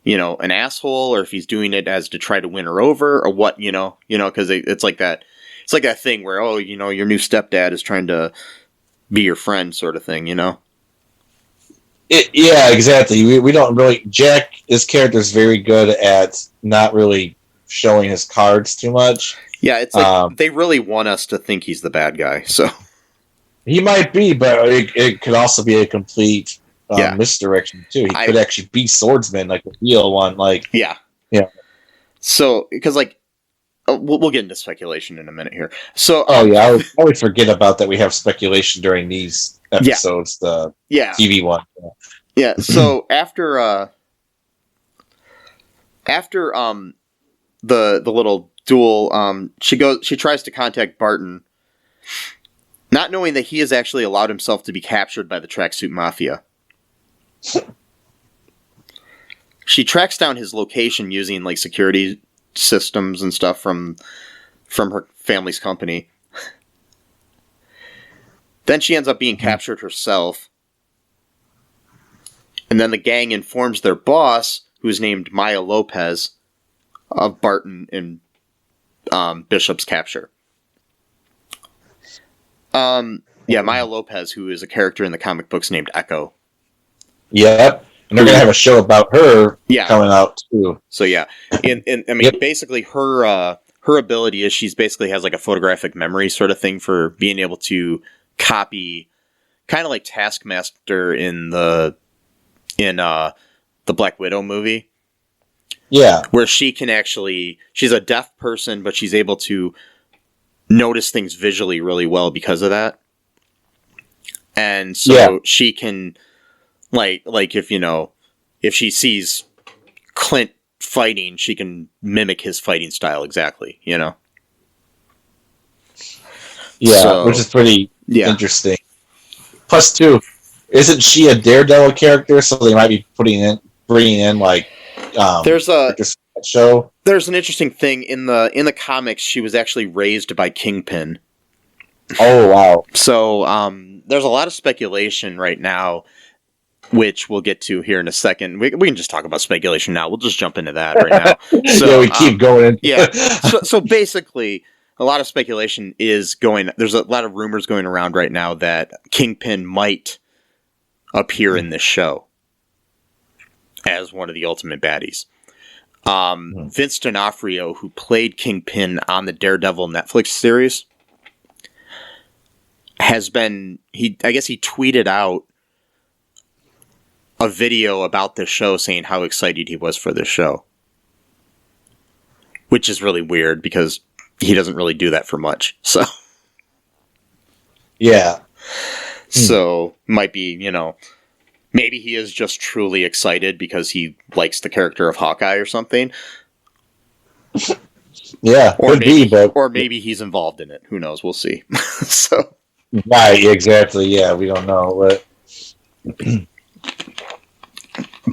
an asshole, or if he's doing it as to try to win her over, or what, because it's like that thing where, your new stepdad is trying to be your friend, sort of thing, Yeah, exactly. We don't really. Jack, his character is very good at not really showing his cards too much. Yeah, it's like they really want us to think he's the bad guy. So he might be, but it could also be a complete misdirection too. He could actually be swordsman, like the real one. Yeah. So because we'll get into speculation in a minute here. So I always forget about that. We have speculation during these episodes. The TV one. Yeah. So after the little duel, she tries to contact Barton, not knowing that he has actually allowed himself to be captured by the Tracksuit Mafia. She tracks down his location using security systems and stuff from her family's company. Then she ends up being captured herself And then the gang informs their boss, who's named Maya Lopez, of Barton and Bishop's capture. Maya Lopez, who is a character in the comic books named Echo. Yep. And they're going to have a show about her coming out, too. So, basically her ability is she's basically has like a photographic memory sort of thing for being able to copy, kind of like Taskmaster in the Black Widow movie. Yeah. Where she can actually, she's a deaf person, but she's able to notice things visually really well because of that. And so she can, like if she sees Clint fighting, she can mimic his fighting style exactly, Yeah, which is pretty interesting. Plus, too, isn't she a Daredevil character? So they might be bringing in like there's a show. There's an interesting thing in the comics. She was actually raised by Kingpin. Oh wow! So there's a lot of speculation right now, which we'll get to here in a second. We can just talk about speculation now. We'll just jump into that right now. So we keep going. So basically, a lot of speculation is going. There's a lot of rumors going around right now that Kingpin might appear in this show as one of the ultimate baddies. Vince D'Onofrio, who played Kingpin on the Daredevil Netflix series, I guess he tweeted out a video about this show saying how excited he was for this show. Which is really weird because he doesn't really do that for much. So yeah. So might be, maybe he is just truly excited because he likes the character of Hawkeye or something. Yeah, or maybe he's involved in it. Who knows? We'll see. So right, exactly. Yeah, we don't know.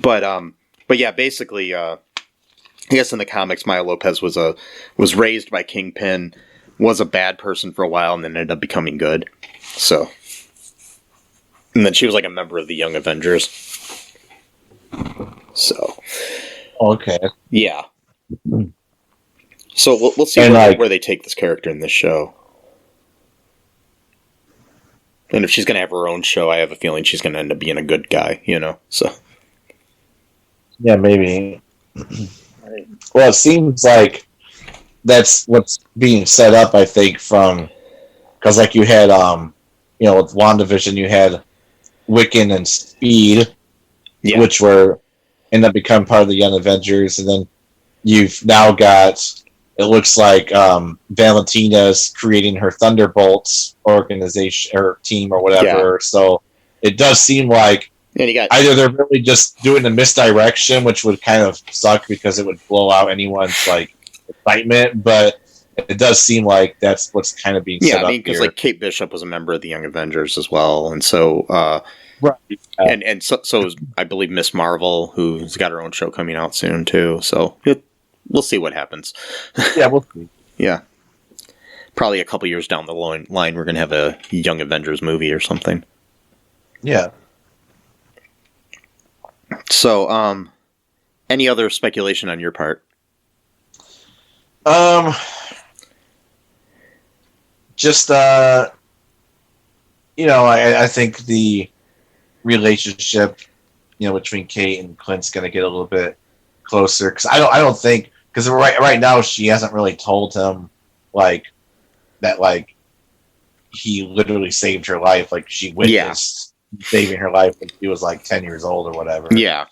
But yeah, basically, I guess in the comics, Maya Lopez was raised by Kingpin, was a bad person for a while, and then ended up becoming good. So, and then she was like a member of the Young Avengers. So, okay, yeah. So we'll see where they take this character in this show. And if she's going to have her own show, I have a feeling she's going to end up being a good guy, So yeah, maybe. Well, it seems like that's what's being set up, I think, because like you had, with WandaVision, you had Wiccan and Speed, which end up becoming part of the Young Avengers, and then you've now got, it looks like Valentina's creating her Thunderbolts organization or team or whatever. So it does seem like either they're really just doing a misdirection, which would kind of suck because it would blow out anyone's excitement, but it does seem like that's what's kind of being set up here. Because Kate Bishop was a member of the Young Avengers as well, and so right, and so is, I believe, Miss Marvel, who's got her own show coming out soon too. So we'll see what happens. Yeah, we'll see. Yeah, probably a couple years down the line, we're gonna have a Young Avengers movie or something. Yeah. So, any other speculation on your part? Just I think the relationship, between Kate and Clint's going to get a little bit closer, because I don't think, because right now she hasn't really told him that he literally saved her life, she witnessed saving her life when she was 10 years old or whatever. Yeah.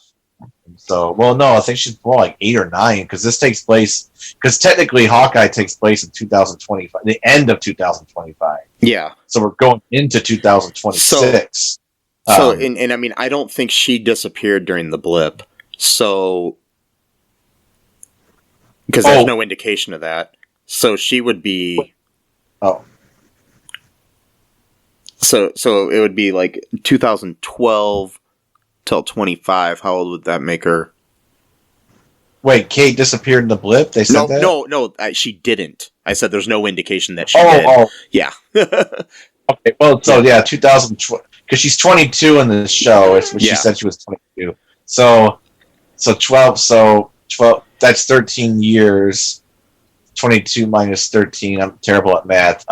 So, well, no, I think she's more 8 or 9, because this takes place, because technically Hawkeye takes place in 2025, the end of 2025. Yeah. So we're going into 2026. So and I mean, I don't think she disappeared during the blip. So, because there's no indication of that. So she would be. Oh. So it would be 2012 till 25. How old would that make her? Wait, Kate disappeared in the blip? They said that? No, she didn't. I said there's no indication that she did. Oh. Yeah. Okay, well, so 2012, because she's 22 in the show. It's what she said she was 22. So 12. That's 13 years. 22 minus 13. I'm terrible at math.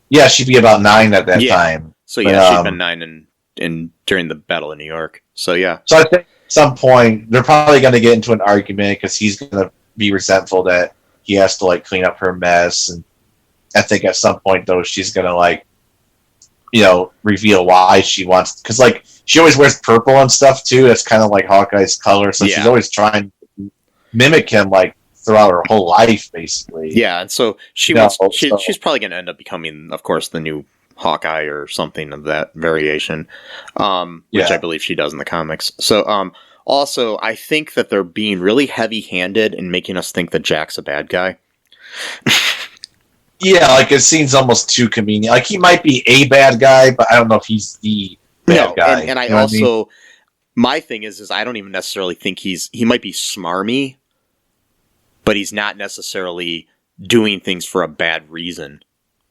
Yeah, she'd be about 9 at that time. So she'd been 9 in during the Battle of New York. So yeah. So I think at some point they're probably going to get into an argument because he's going to be resentful that he has to like clean up her mess, and I think at some point though she's going to like, reveal why she wants, because like she always wears purple and stuff too. That's kind of like Hawkeye's color, so she's always trying to mimic him like throughout her whole life, basically. Yeah, and so she's probably going to end up becoming, of course, the new Hawkeye or something of that variation, which I believe she does in the comics. So, also, I think that they're being really heavy-handed in making us think that Jack's a bad guy. Yeah, like it seems almost too convenient. Like he might be a bad guy, but I don't know if he's the bad guy. And I also, my thing is I don't even necessarily think he might be smarmy, but he's not necessarily doing things for a bad reason.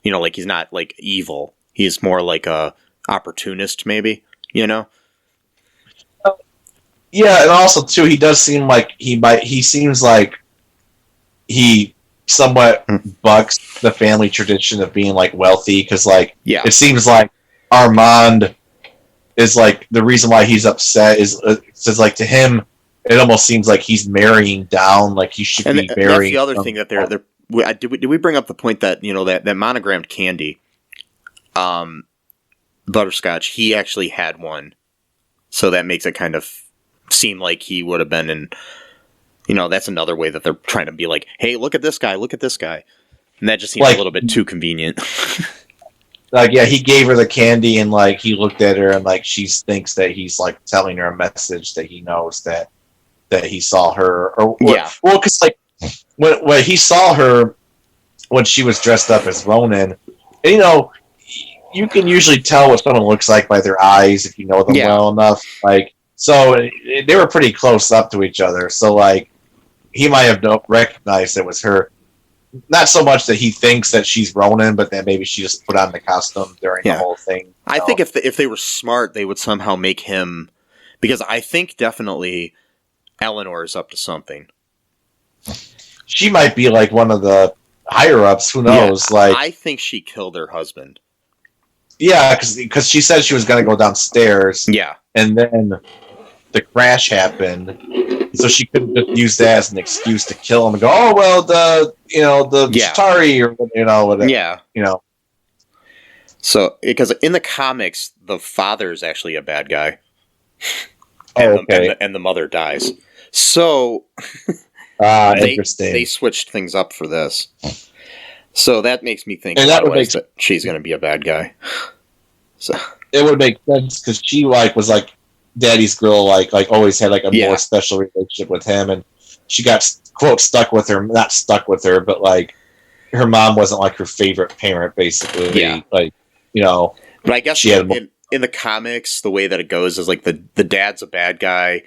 Like he's not like evil. He's more like a opportunist, maybe. Yeah, and also too, he does seem like he seems like he somewhat bucks the family tradition of being like wealthy, because like it seems like Armand is like the reason why he's upset is like to him it almost seems like he's marrying down, like he should be marrying. That's the other thing that they're did we bring up the point that that monogrammed candy, butterscotch, he actually had one, so that makes it kind of seem like he would have been in. That's another way that they're trying to be like, hey, look at this guy, and that just seems a little bit too convenient. Like, yeah, he gave her the candy, and like he looked at her, and like she thinks that he's like telling her a message that he knows that he saw her, or well, because like when he saw her when she was dressed up as Ronin, and, you can usually tell what someone looks like by their eyes if you know them well enough. Like, so they were pretty close up to each other. So like he might have recognized it was her. Not so much that he thinks that she's Ronin, but that maybe she just put on the costume during the whole thing. I think if they were smart, they would somehow make him, because I think definitely Eleanor is up to something. She might be like one of the higher ups. Who knows? Yeah, I think she killed her husband. Yeah, because she said she was going to go downstairs. Yeah, and then the crash happened, so she couldn't just use that as an excuse to kill him and go, oh well, the Chitauri or whatever. Yeah, So because in the comics, the father is actually a bad guy. And the mother dies. So interesting. They switched things up for this. So that makes me think that she's going to be a bad guy. So it would make sense because she was like daddy's girl, like always had like a more special relationship with him, and she got quote stuck with her, not stuck with her, but like her mom wasn't like her favorite parent, basically. Yeah, like But I guess she had in the comics, the way that it goes is like the dad's a bad guy,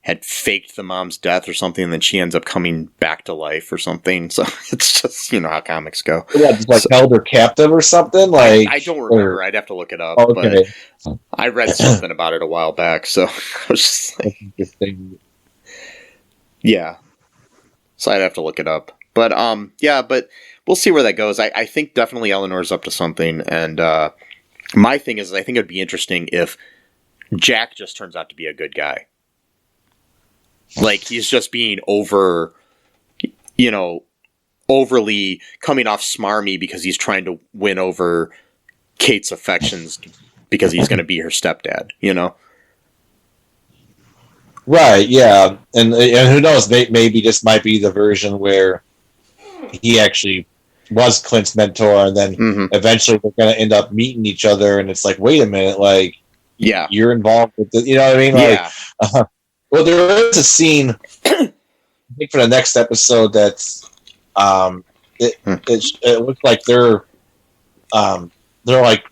had faked the mom's death or something, and then she ends up coming back to life or something. So it's just how comics go. Yeah, just held her captive or something. Like I don't remember. I'd have to look it up. Okay. But I read something about it a while back, so I was just like, yeah. So I'd have to look it up. But but we'll see where that goes. I think definitely Eleanor's up to something, and my thing is I think it'd be interesting if Jack just turns out to be a good guy. Like, he's just being overly coming off smarmy because he's trying to win over Kate's affections because he's going to be her stepdad, Right, yeah. And who knows, maybe this might be the version where he actually was Clint's mentor, and then eventually they're going to end up meeting each other, and it's like, wait a minute, like, you're involved with this, you know what I mean? Like, well, there is a scene, I think, for the next episode that's, it looks like they're like,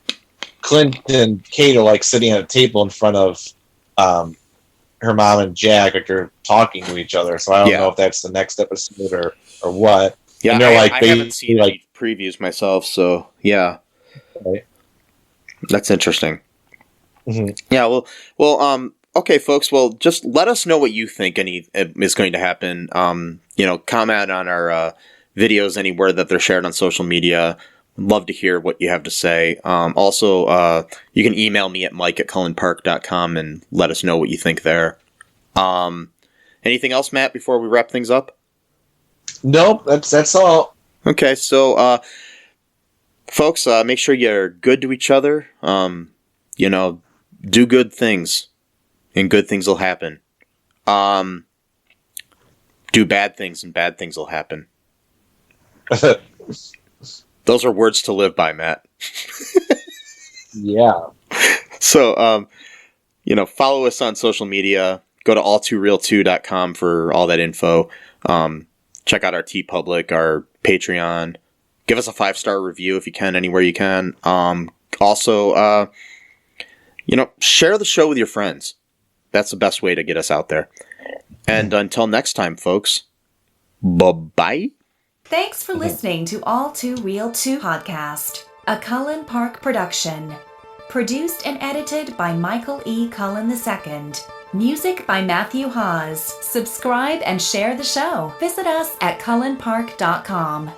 Clint and Kate are like sitting at a table in front of her mom and Jack, like they're talking to each other. So I don't know if that's the next episode or what. Yeah, and they're I haven't seen any previews myself, so yeah. Okay. That's interesting. Yeah, okay, folks. Well, just let us know what you think is going to happen. Comment on our videos anywhere that they're shared on social media. Love to hear what you have to say. Also, you can email me at mike@cullenpark.com and let us know what you think there. Anything else, Matt, before we wrap things up? Nope, that's all. Okay, so folks, make sure you're good to each other. Do good things, and good things will happen. Do bad things, and bad things will happen. Those are words to live by, Matt. Yeah. So, follow us on social media. Go to all2real2.com for all that info. Check out our TeePublic, our Patreon. Give us a 5-star review if you can, anywhere you can. Also, share the show with your friends. That's the best way to get us out there. And until next time, folks, bye-bye. Thanks for listening to All Too Real 2 podcast, a Cullen Park production. Produced and edited by Michael E. Cullen II. Music by Matthew Hawes. Subscribe and share the show. Visit us at cullenpark.com.